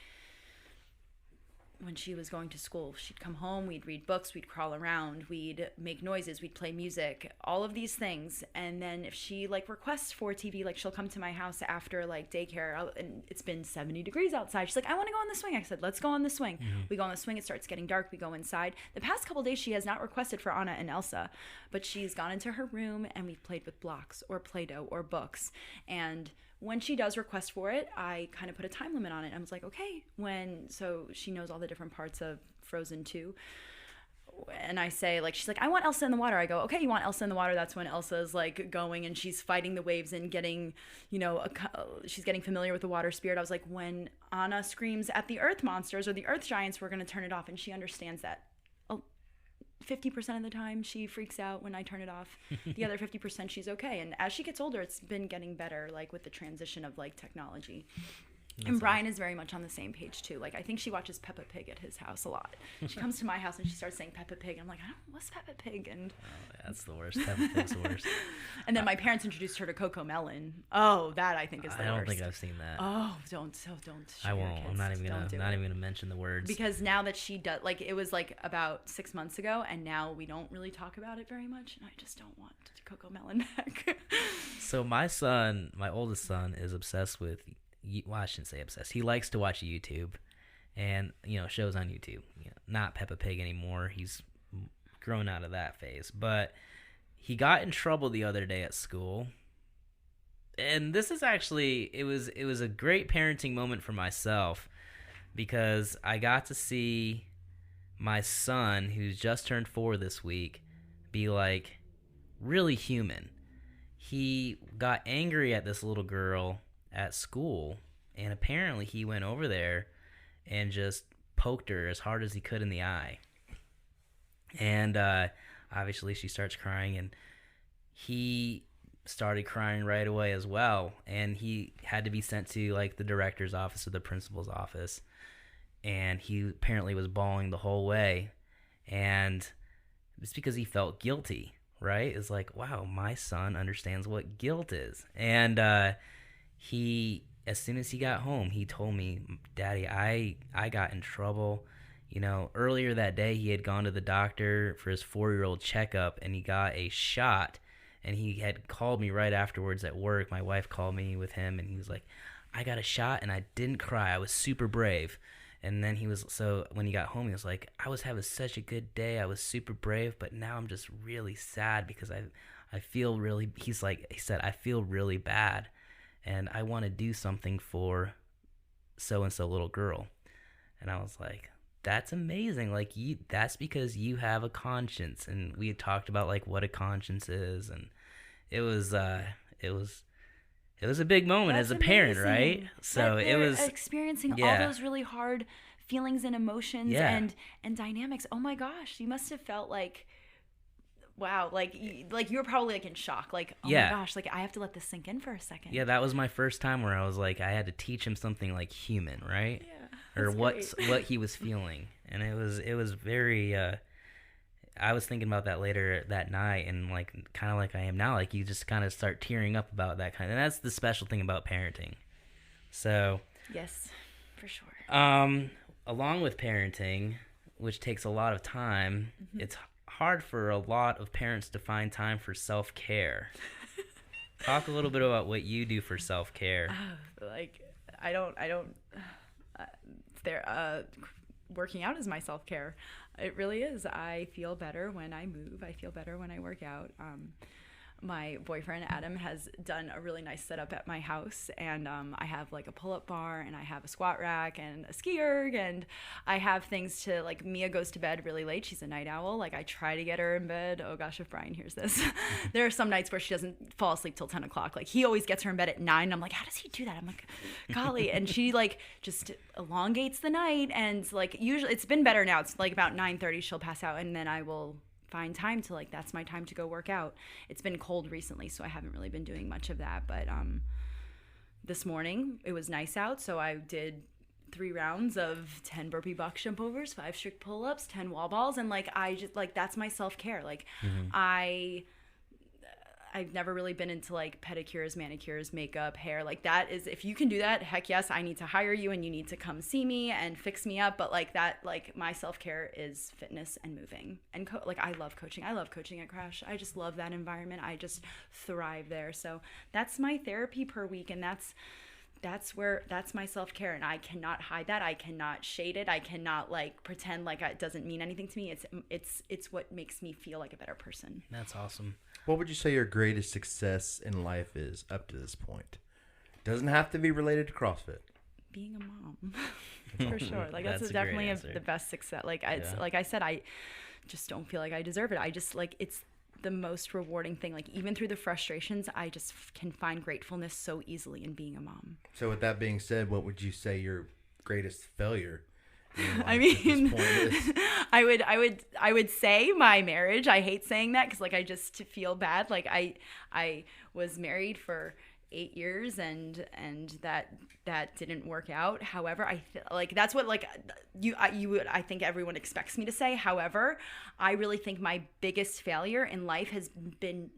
when she was going to school, she'd come home, we'd read books, we'd crawl around, we'd make noises, we'd play music, all of these things. And then if she, like, requests for TV, like, she'll come to my house after, like, daycare, and it's been 70 degrees outside. She's like, I want to go on the swing. I said, let's go on the swing. We go on the swing. It starts getting dark. We go inside. The past couple days, she has not requested for Anna and Elsa, but she's gone into her room and we've played with blocks or Play-Doh or books. And when she does request for it, I kind of put a time limit on it. I was like, okay, so she knows all the different parts of Frozen 2. And I say, like, she's like, I want Elsa in the water. I go, okay, you want Elsa in the water? That's when Elsa's, like, going and she's fighting the waves and getting, she's getting familiar with the water spirit. I was like, when Anna screams at the earth monsters or the earth giants, we're going to turn it off. And she understands that. 50% of the time she freaks out when I turn it off. The other 50% she's okay. And as she gets older, it's been getting better, like, with the transition of, like, technology. And Brian is very much on the same page too. Like, I think she watches Peppa Pig at his house a lot. She comes to my house and she starts saying Peppa Pig. I'm like, what's Peppa Pig? And that's the worst. Peppa Pig's the worst. And then my parents introduced her to Coco Melon. Oh, that I think is the worst. I don't think I've seen that. Oh, don't. I won't. I'm not even gonna mention the words. Because now that she does, like, it was like about 6 months ago, and now we don't really talk about it very much, and I just don't want Coco Melon back. So my oldest son, is obsessed with. Well, I shouldn't say obsessed. He likes to watch YouTube and, shows on YouTube. Not Peppa Pig anymore. He's grown out of that phase. But he got in trouble the other day at school. And this is actually, it was a great parenting moment for myself, because I got to see my son, who's just turned 4 this week, be, like, really human. He got angry at this little girl at school, and apparently he went over there and just poked her as hard as he could in the eye. And obviously she starts crying, and he started crying right away as well, and he had to be sent to, like, the director's office or the principal's office, and he apparently was bawling the whole way. And it's because he felt guilty, right? It's like, wow, my son understands what guilt is. And he, as soon as he got home, he told me, Daddy, I got in trouble. Earlier that day, he had gone to the doctor for his 4-year-old checkup, and he got a shot, and he had called me right afterwards at work. My wife called me with him, and he was like, I got a shot, and I didn't cry. I was super brave. And then when he got home, he was like, I was having such a good day. I was super brave, but now I'm just really sad because I feel really, he said, I feel really bad. And I want to do something for so-and-so little girl. And I was like, that's amazing. Like, that's because you have a conscience. And we had talked about, like, what a conscience is. And it was a big moment as a parent, right? So it was experiencing all those really hard feelings and emotions and dynamics. Oh my gosh, you must have felt like, wow, like you were probably, like, in shock, like, oh my gosh, like, I have to let this sink in for a second. Yeah, that was my first time where I was like, I had to teach him something, like, human, right? Yeah, or what he was feeling. And it was very I was thinking about that later that night, and, like, kind of like I am now, like, you just kind of start tearing up about that and that's the special thing about parenting. So yes, for sure. Along with parenting, which takes a lot of time, it's hard for a lot of parents to find time for self-care. Talk a little bit about what you do for self-care. Working out is my self-care. It really is. I feel better when I move. I feel better when I work out. my boyfriend Adam has done a really nice setup at my house, and I have like a pull-up bar, and I have a squat rack and a ski erg, and I have things to like. Mia goes to bed really late. She's a night owl. Like I try to get her in bed. Oh gosh, if Brian hears this, there are some nights where she doesn't fall asleep till 10 o'clock. Like he always gets her in bed at 9. I'm like, how does he do that? I'm like, golly, and she like just elongates the night, and like usually it's been better now. It's like about 9:30 she'll pass out, and then I will find time to like, that's my time to go work out. It's been cold recently, so I haven't really been doing much of that, but this morning it was nice out, so I did 3 rounds of 10 burpee box jump overs, 5 strict pull-ups, 10 wall balls, and like I just like, that's my self-care. Like I've never really been into like pedicures, manicures, makeup, hair. Like that is, if you can do that, heck yes, I need to hire you and you need to come see me and fix me up. But like that, like my self-care is fitness and moving. And like I love coaching. I love coaching at Crash. I just love that environment. I just thrive there. So that's my therapy per week, and that's my self-care, and I cannot hide that. I cannot shade it. I cannot like pretend like it doesn't mean anything to me. It's what makes me feel like a better person. That's awesome. What would you say your greatest success in life is up to this point? Doesn't have to be related to CrossFit. Being a mom, for sure. Like That's a definitely great the best success. Like it's like I said, I just don't feel like I deserve it. I just like, it's the most rewarding thing. Like even through the frustrations, I just can find gratefulness so easily in being a mom. So with that being said, what would you say your greatest failure in life I mean, at this point is? I would say my marriage. I hate saying that because like I just feel bad. Like I was married for 8 years and that didn't work out. However, like that's what like I think everyone expects me to say. However, I really think my biggest failure in life has been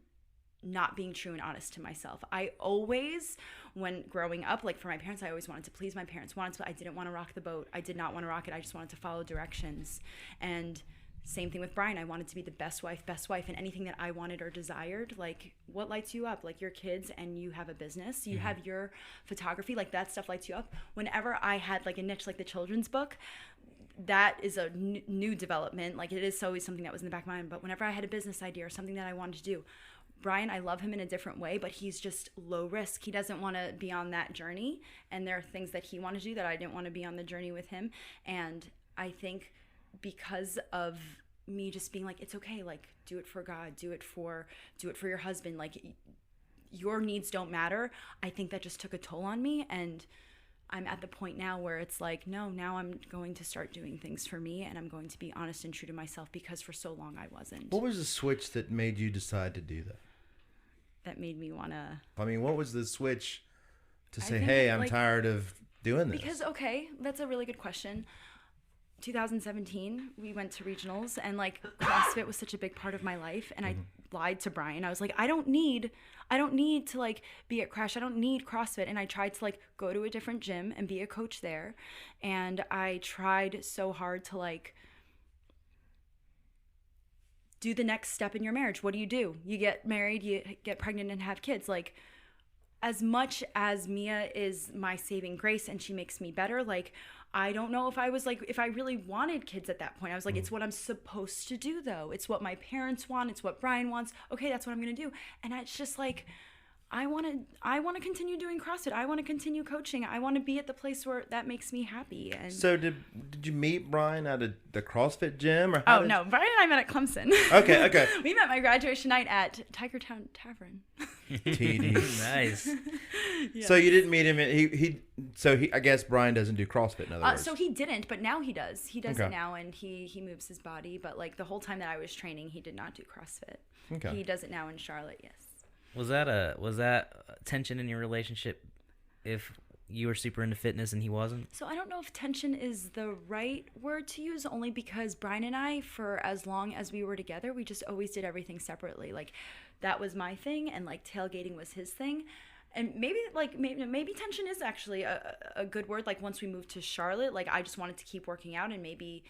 not being true and honest to myself. I always, when growing up, like for my parents, I always wanted to please my parents. I didn't want to rock the boat. I did not want to rock it. I just wanted to follow directions. And same thing with Brian. I wanted to be the best wife, and anything that I wanted or desired. Like, what lights you up? Like your kids, and you have a business, you have your photography, like that stuff lights you up. Whenever I had like a niche, like the children's book, that is a new development. Like it is always something that was in the back of my mind. But whenever I had a business idea or something that I wanted to do, Brian, I love him in a different way, but he's just low risk. He doesn't want to be on that journey. And there are things that he wanted to do that I didn't want to be on the journey with him. And I think because of me just being like, it's okay, like do it for God, do it for your husband, like your needs don't matter. I think that just took a toll on me, and I'm at the point now where it's like, no, now I'm going to start doing things for me, and I'm going to be honest and true to myself, because for so long I wasn't. What was the switch that made you decide to do that? That made me want to... I mean, what was the switch to say, hey, I'm tired of doing this? Because, okay, that's a really good question. 2017, we went to regionals, and like CrossFit was such a big part of my life, and I lied to Brian. I was like, I don't need to like be at Crash. I don't need CrossFit. And I tried to like go to a different gym and be a coach there. And I tried so hard to like do the next step in your marriage. What do? You get married, you get pregnant, and have kids. Like, as much as Mia is my saving grace and she makes me better, like, I don't know if I was like, if I really wanted kids at that point. I was like, it's what I'm supposed to do though. It's what my parents want. It's what Brian wants. Okay, that's what I'm going to do. And it's just like, I want to continue doing CrossFit. I want to continue coaching. I want to be at the place where that makes me happy. And so did you meet Brian at the CrossFit gym? Or no, Brian and I met at Clemson. Okay. We met my graduation night at Tigertown Tavern. TD. Nice. Yeah. So you didn't meet him. I guess Brian doesn't do CrossFit in other words. So he didn't, but now he does. He does Okay. it now, and he moves his body. But like the whole time that I was training, he did not do CrossFit. Okay. He does it now in Charlotte. Yes. Was that tension in your relationship if you were super into fitness and he wasn't? So I don't know if tension is the right word to use, only because Brian and I, for as long as we were together, we just always did everything separately. Like that was my thing, and like tailgating was his thing. And maybe tension is actually a good word. Like once we moved to Charlotte, like I just wanted to keep working out, and maybe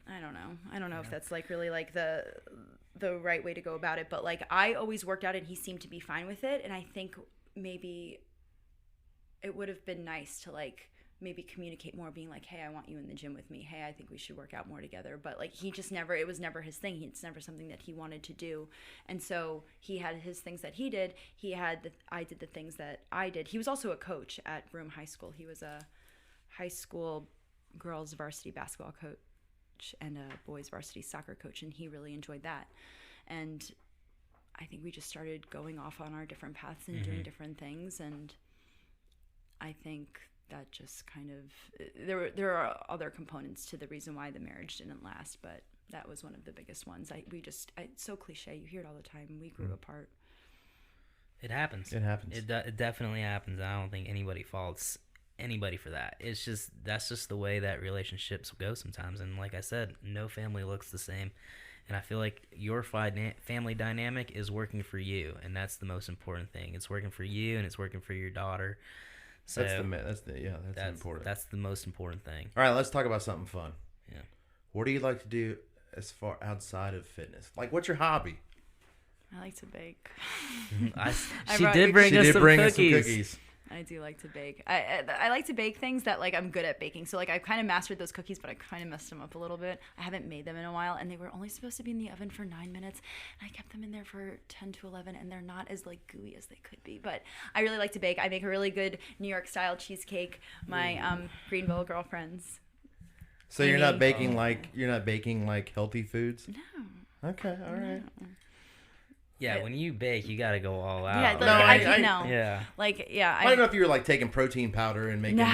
I don't know if that's like really like the right way to go about it, but like I always worked out and he seemed to be fine with it. And I think maybe it would have been nice to like maybe communicate more, being like, hey, I want you in the gym with me. Hey, I think we should work out more together. But like, he just never, it was never his thing. It's never something that he wanted to do. And so he had his things that he did. I did the things that I did. He was also a coach at Broome High School. He was a high school girls varsity basketball coach and a boys varsity soccer coach. And he really enjoyed that. And I think we just started going off on our different paths and doing different things. And I think that just kind of, there are other components to the reason why the marriage didn't last, but that was one of the biggest ones. It's so cliche. You hear it all the time. We grew apart. It happens. It definitely happens. I don't think anybody faults anybody for that. It's just, that's just the way that relationships go sometimes. And like I said, no family looks the same. And I feel like your family dynamic is working for you, and that's the most important thing. It's working for you, and it's working for your daughter. So that's important. That's the most important thing. All right, let's talk about something fun. Yeah. What do you like to do as far outside of fitness? Like, what's your hobby? I like to bake. She did bring us some cookies. I do like to bake. I like to bake things that like I'm good at baking. So like I've kind of mastered those cookies, but I kind of messed them up a little bit. I haven't made them in a while, and they were only supposed to be in the oven for 9 minutes, and I kept them in there for 10 to 11, and they're not as like gooey as they could be. But I really like to bake. I make a really good New York style cheesecake. My Greenville girlfriends. So you're not baking like healthy foods? No. Okay, all right. No. Yeah, when you bake, you got to go all out. Yeah, like, no. Yeah. Like, yeah. I don't know if you were like taking protein powder and making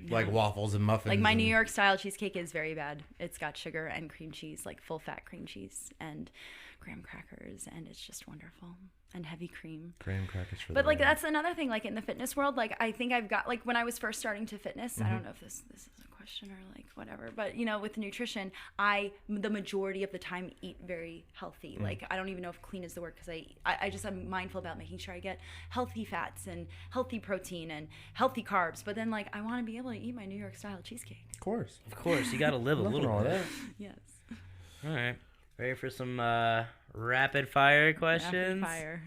like waffles and muffins. Like my New York style cheesecake is very bad. It's got sugar and cream cheese, like full fat cream cheese and graham crackers, and it's just wonderful. And heavy cream. Graham crackers for But like that's another thing, like in the fitness world, like I think I've got, like when I was first starting to fitness, I don't know if this is a question or like whatever, but you know, with nutrition, the majority of the time eat very healthy. Like I don't even know if clean is the word, because I just am mindful about making sure I get healthy fats and healthy protein and healthy carbs. But then like I want to be able to eat my New York style cheesecake. Of course, you got to live a little bit. Yes. All right, ready for some rapid fire questions? Rapid fire.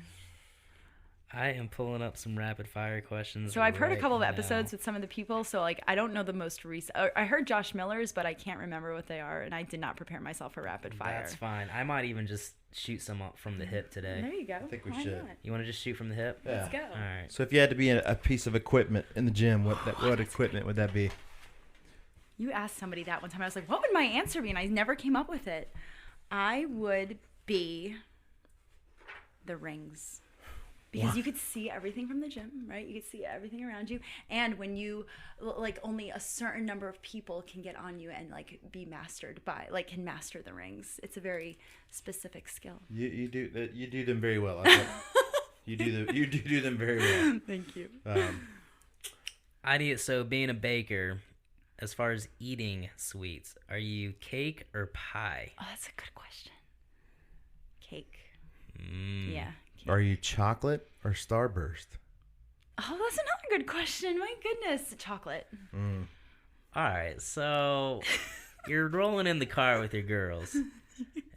I am pulling up some rapid fire questions. So I've heard a couple of episodes with some of the people, so like I don't know the most recent. I heard Josh Miller's, but I can't remember what they are, and I did not prepare myself for rapid fire. That's fine. I might even just shoot some up from the hip today. There you go. I think we Why should. not? You want to just shoot from the hip? Yeah. Let's go. All right. So if you had to be a piece of equipment in the gym, what equipment would that be? You asked somebody that one time. I was like, what would my answer be? And I never came up with it. I would be the rings. Because you could see everything from the gym, right? You could see everything around you. And when you, like, only a certain number of people can get on you and, like, be mastered by, like, can master the rings. It's a very specific skill. You do them very well. You do them very well. Thank you. So being a baker, as far as eating sweets, are you cake or pie? Oh, that's a good question. Cake. Yeah. Are you chocolate or Starburst? Oh, that's another good question. My goodness. Chocolate. All right, so you're rolling in the car with your girls,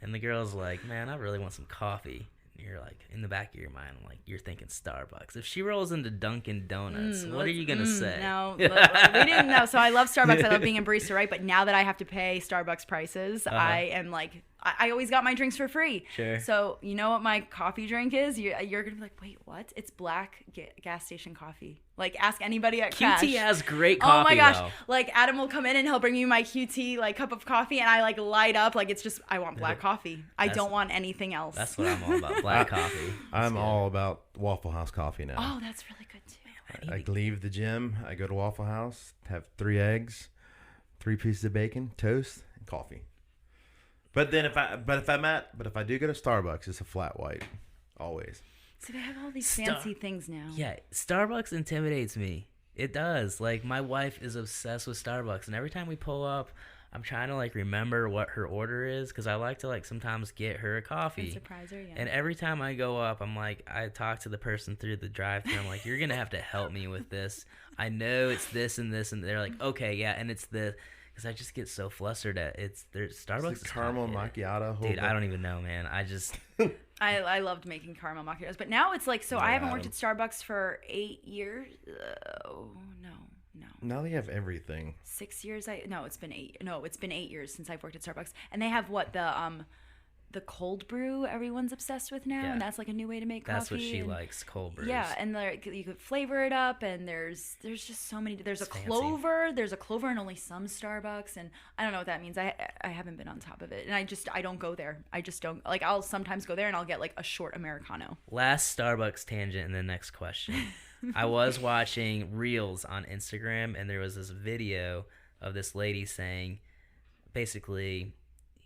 and the girl's like, man, I really want some coffee. And you're like, in the back of your mind, like, you're thinking Starbucks. If she rolls into Dunkin' Donuts, what are you going to say? No, we didn't know. So I love Starbucks. I love being a barista, right? But now that I have to pay Starbucks prices, I am like, I always got my drinks for free. Sure. So you know what my coffee drink is? You're going to be like, wait, what? It's black gas station coffee. Like, ask anybody at Cash. QT has great coffee, oh my gosh. though. Like, Adam will come in and he'll bring me my QT, like, cup of coffee, and I, like, light up. Like, it's just, I want black coffee. I don't want anything else. That's what I'm all about, black coffee. I'm all about Waffle House coffee now. Oh, that's really good, too. I leave the gym, I go to Waffle House, have 3 eggs, 3 pieces of bacon, toast, and coffee. But then if I do go to Starbucks, it's a flat white, always. So they have all these fancy things now. Yeah, Starbucks intimidates me. It does. Like, my wife is obsessed with Starbucks, and every time we pull up, I'm trying to, like, remember what her order is, because I like to, like, sometimes get her a coffee. And surprise her, yeah. And every time I go up, I'm like, I talk to the person through the drive-thru. I'm like, you're going to have to help me with this. I know it's this and this, and they're like, okay, yeah, and it's the... Because I just get so flustered at Starbucks. It's caramel macchiato. Dude, I don't even know, man. I just... I loved making caramel macchiatos, but now it's like, so I haven't worked at Starbucks for 8 years. No. No. Now they have everything. 6 years. It's been 8. No, it's been 8 years since I've worked at Starbucks. And they have the cold brew everyone's obsessed with now, Yeah. and that's like a new way to make coffee. That's what she and, likes, cold brews. Yeah, and you could flavor it up, and there's just so many. There's It's a fancy. clover. There's a clover in only some Starbucks, and I don't know what that means. I haven't been on top of it, and I don't go there. I just don't like. I'll sometimes go there, and I'll get like a short Americano. Last Starbucks tangent and then next question. I was watching Reels on Instagram, and there was this video of this lady saying, basically,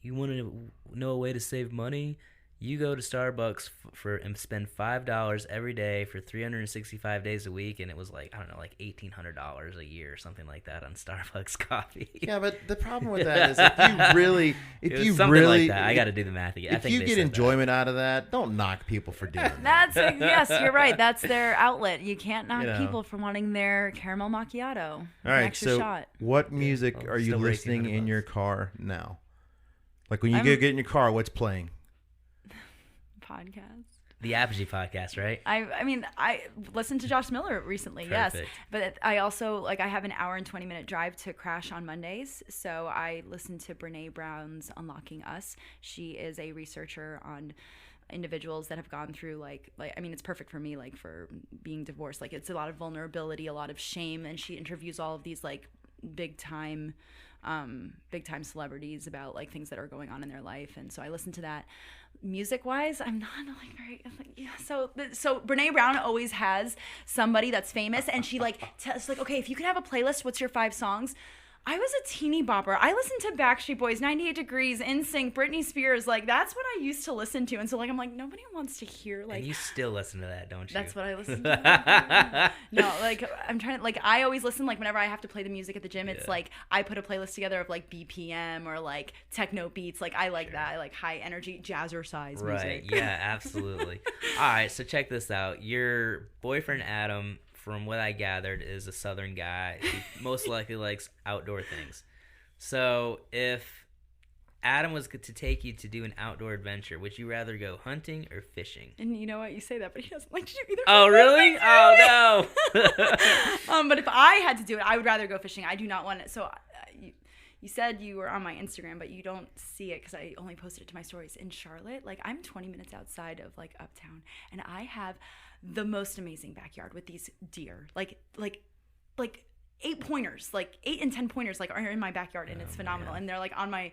you want to know a way to save money? You go to Starbucks and spend $5 every day for 365 days a week, and it was like, I don't know, like $1,800 a year or something like that on Starbucks coffee. Yeah, but the problem with that is if you really, like that. I got to do the math again. I if think you they get said enjoyment out of that, don't knock people for doing that. Yes, you're right. That's their outlet. You can't knock You know. people for wanting their caramel macchiato. All An right, extra so shot. what music Oh, are you still listening $1,800 in your car now? Like when you I'm- go get in your car, what's playing? Podcast. The Apogee podcast, right? I listened to Josh Miller recently, yes. Perfect. But I also, I have an hour and 20-minute drive to Crash on Mondays. So I listen to Brene Brown's Unlocking Us. She is a researcher on individuals that have gone through it's perfect for me, for being divorced. It's a lot of vulnerability, a lot of shame. And she interviews all of these big time celebrities about things that are going on in their life. And so I listen to that. Music wise, I'm not very so Brene Brown always has somebody that's famous, and she tells okay, if you could have a playlist, what's your 5 songs? I was a teeny bopper. I listened to Backstreet Boys, 98 Degrees, NSYNC, Britney Spears. That's what I used to listen to. And so I'm nobody wants to hear And you still listen to that, don't you? That's what I listen to. No, I'm trying to I always listen whenever I have to play the music at the gym. It's I put a playlist together of BPM or techno beats. I like that. I like high energy jazzercise music. Right. Yeah, absolutely. All right, so check this out. Your boyfriend Adam, from what I gathered, is a Southern guy who most likely likes outdoor things. So if Adam was to take you to do an outdoor adventure, would you rather go hunting or fishing? And you know what? You say that, but he doesn't like to do either. Oh, really? Oh, no. But if I had to do it, I would rather go fishing. I do not want it. So you said you were on my Instagram, but you don't see it because I only posted it to my stories. In Charlotte, I'm 20 minutes outside of uptown, and I have the most amazing backyard with these deer, like 8 pointers, 8 and 10 pointers, are in my backyard, and it's phenomenal. man. And they're on my,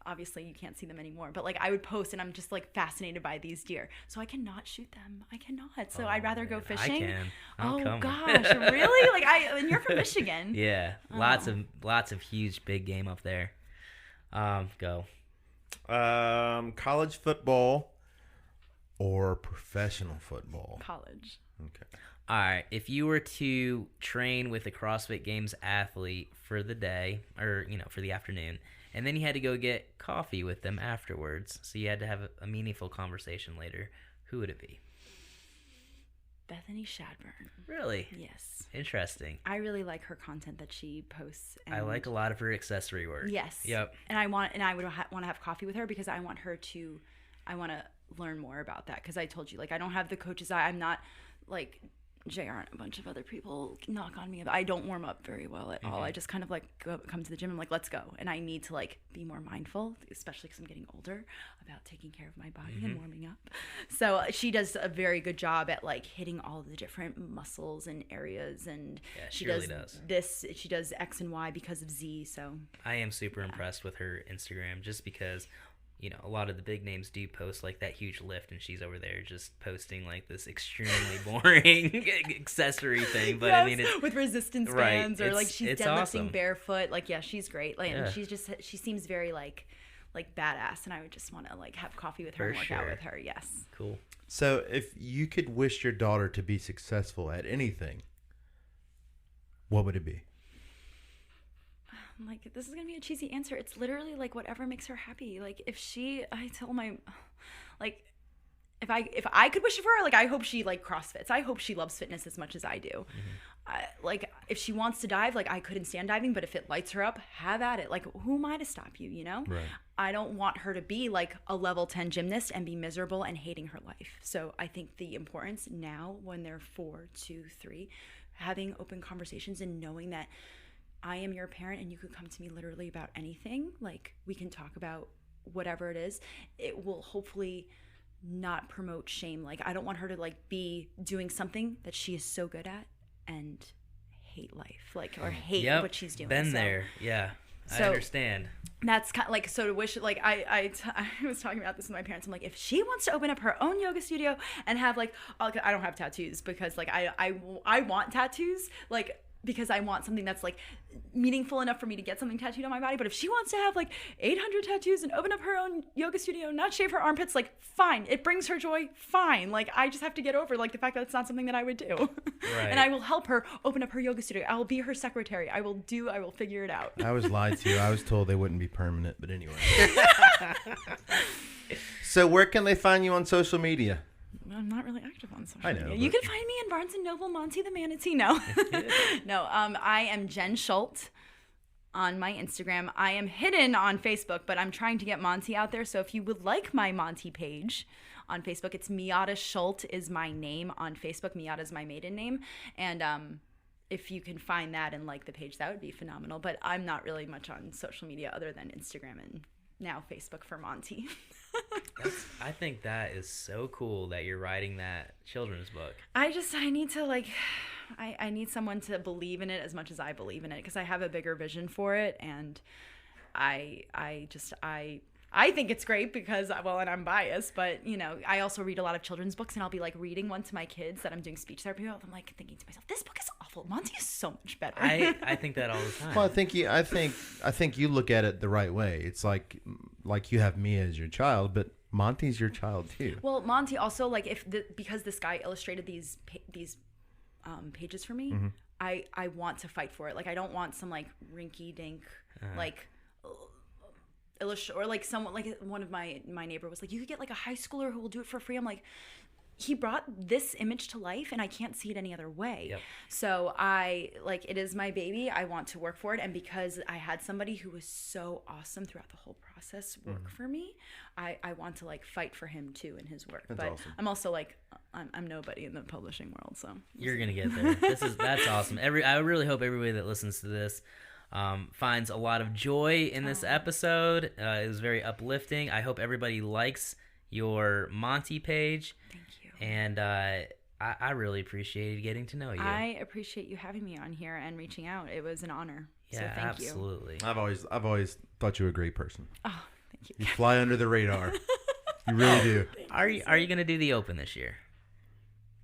obviously you can't see them anymore, but I would post, and I'm just fascinated by these deer. So I cannot shoot them. I cannot. So I'd rather go fishing. I can. I'm coming. Gosh, really? And you're from Michigan. Yeah, lots of huge big game up there. Go. College football or professional football? College. Okay. All right, if you were to train with a CrossFit Games athlete for the day, or for the afternoon, and then you had to go get coffee with them afterwards, so you had to have a meaningful conversation later, who would it be? Bethany Shadburn. Really? Yes. Interesting. I really like her content that she posts. I like a lot of her accessory work. Yes. Yep. And I would want to have coffee with her because I want to learn more about that, because I told you I don't have the coach's eye. I'm not JR and a bunch of other people knock on me. I don't warm up very well at all. I just kind of come to the gym and let's go. And I need to be more mindful, especially because I'm getting older, about taking care of my body and warming up. So she does a very good job at hitting all the different muscles and areas. And Yeah, she really does does. this. She does X and Y because of Z. So I am super impressed with her Instagram, just because a lot of the big names do post that huge lift, and she's over there just posting this extremely boring accessory thing. But I mean, it's with resistance right, bands, or she's it's deadlifting awesome. barefoot. Yeah, she's great. Yeah. And she seems very badass, and I would just want to have coffee with her and work out sure. with her. Yes. Cool. So if you could wish your daughter to be successful at anything, what would it be? This is gonna be a cheesy answer. It's literally whatever makes her happy. I tell my, if I could wish it for her, I hope she CrossFits. I hope she loves fitness as much as I do. If she wants to dive, I couldn't stand diving, but if it lights her up, have at it. Who am I to stop you? Right. I don't want her to be a level 10 gymnast and be miserable and hating her life. So I think the importance now, when they're 4, 2, 3, having open conversations and knowing that I am your parent and you could come to me literally about anything. Like, we can talk about whatever it is. It will hopefully not promote shame. Like, I don't want her to like be doing something that she is so good at and hate life, like, or hate what she's doing. Been there. Yeah. I understand. That's kind of like, so to wish, like, I was talking about this with my parents. I'm like, if she wants to open up her own yoga studio and have like, I don't have tattoos because like I want tattoos, like, because I want something that's like meaningful enough for me to get something tattooed on my body. But if she wants to have like 800 tattoos and open up her own yoga studio, not shave her armpits, like, fine. It brings her joy, fine. Like, I just have to get over like the fact that it's not something that I would do. Right. And I will help her open up her yoga studio. I will be her secretary. I will figure it out. I was lied to. I was told they wouldn't be permanent, but anyway. So where can they find you on social media? I'm not really active on social media. But You can find me in Barnes & Noble, Monty the Manatee. No. No, I am Jen Schult on my Instagram. I am hidden on Facebook, but I'm trying to get Monty out there. So if you would like my Monty page on Facebook, it's Miata Schult is my name on Facebook. Miata is my maiden name. And if you can find that and like the page, that would be phenomenal. But I'm not really much on social media other than Instagram and now Facebook for Monty. I think that is so cool that you're writing that children's book. I need to like, I need someone to believe in it as much as I believe in it, because I have a bigger vision for it, and I think it's great because, well, and I'm biased, but you know, I also read a lot of children's books, and I'll be like reading one to my kids that I'm doing speech therapy with. I'm like thinking to myself, this book is awful. Monty is so much better. I think that all the time. Well, I think you look at it the right way. It's like you have me as your child, but Monty's your child too. Well, Monty also, like, because this guy illustrated these pages for me, mm-hmm. I want to fight for it. Like, I don't want some like rinky dink like or like someone, like one of my neighbor was like, you could get like a high schooler who will do it for free. I'm like, he brought this image to life and I can't see it any other way. Yep. So it is my baby. I want to work for it. And because I had somebody who was so awesome throughout the whole process work for me, I want to like fight for him too in his work. That's but awesome. I'm also like, I'm nobody in the publishing world. So you're going to get there. That's awesome. I really hope everybody that listens to this finds a lot of joy in this episode. It was very uplifting. I hope everybody likes your Monty page. Thank you. And I really appreciated getting to know you. I appreciate you having me on here and reaching out. It was an honor. Yeah, so thank absolutely. you. I've always thought you were a great person. Oh, thank you. You fly under the radar. You really do. Are you gonna do the Open this year?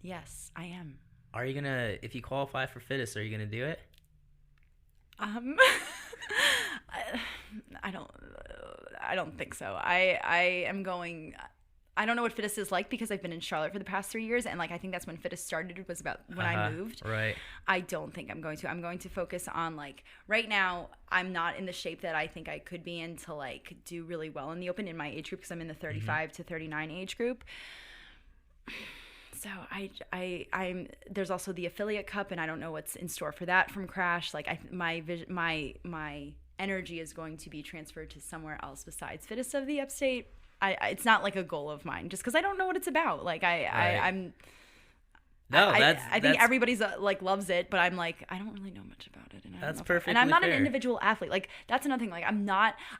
Yes, I am. Are you gonna, if you qualify for fittest, are you gonna do it? I don't think so. I am going. I don't know what Fittest is like because I've been in Charlotte for the past 3 years, and like I think that's when Fittest started, was about when I moved. Right. I don't think I'm going to. I'm going to focus on, like, right now I'm not in the shape that I think I could be in to like do really well in the Open in my age group, because I'm in the 35 to 39 age group. So I'm there's also the Affiliate Cup, and I don't know what's in store for that from Crash. Like, my energy is going to be transferred to somewhere else besides Fittest of the Upstate. It's not like a goal of mine, just because I don't know what it's about. Like I think everybody's like loves it, but I'm like, I don't really know much about it. And that's perfect. And I'm not an individual athlete. Like, that's another thing. Like,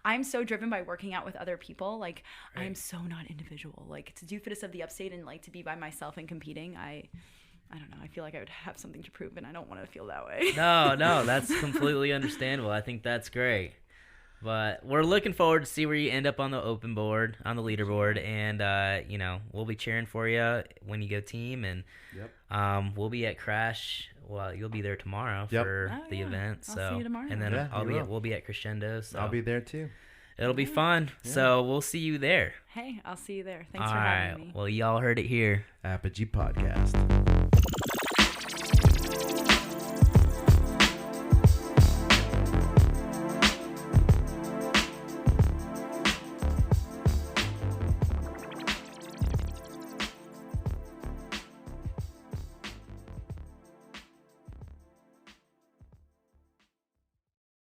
I'm so driven by working out with other people. Like, right. I'm so not individual. Like, to do Fittest of the Upstate and like to be by myself and competing, I don't know. I feel like I would have something to prove, and I don't want to feel that way. No, that's completely understandable. I think that's great. But we're looking forward to see where you end up on the Open board, on the leaderboard, and we'll be cheering for you when you go team, and we'll be at Crash. Well, you'll be there tomorrow for the event. I'll see you tomorrow. And then we'll be at Crescendo. So I'll be there too. It'll be fun. Yeah. So we'll see you there. Hey, I'll see you there. Thanks for having me. Well, y'all heard it here. Apogee Podcast.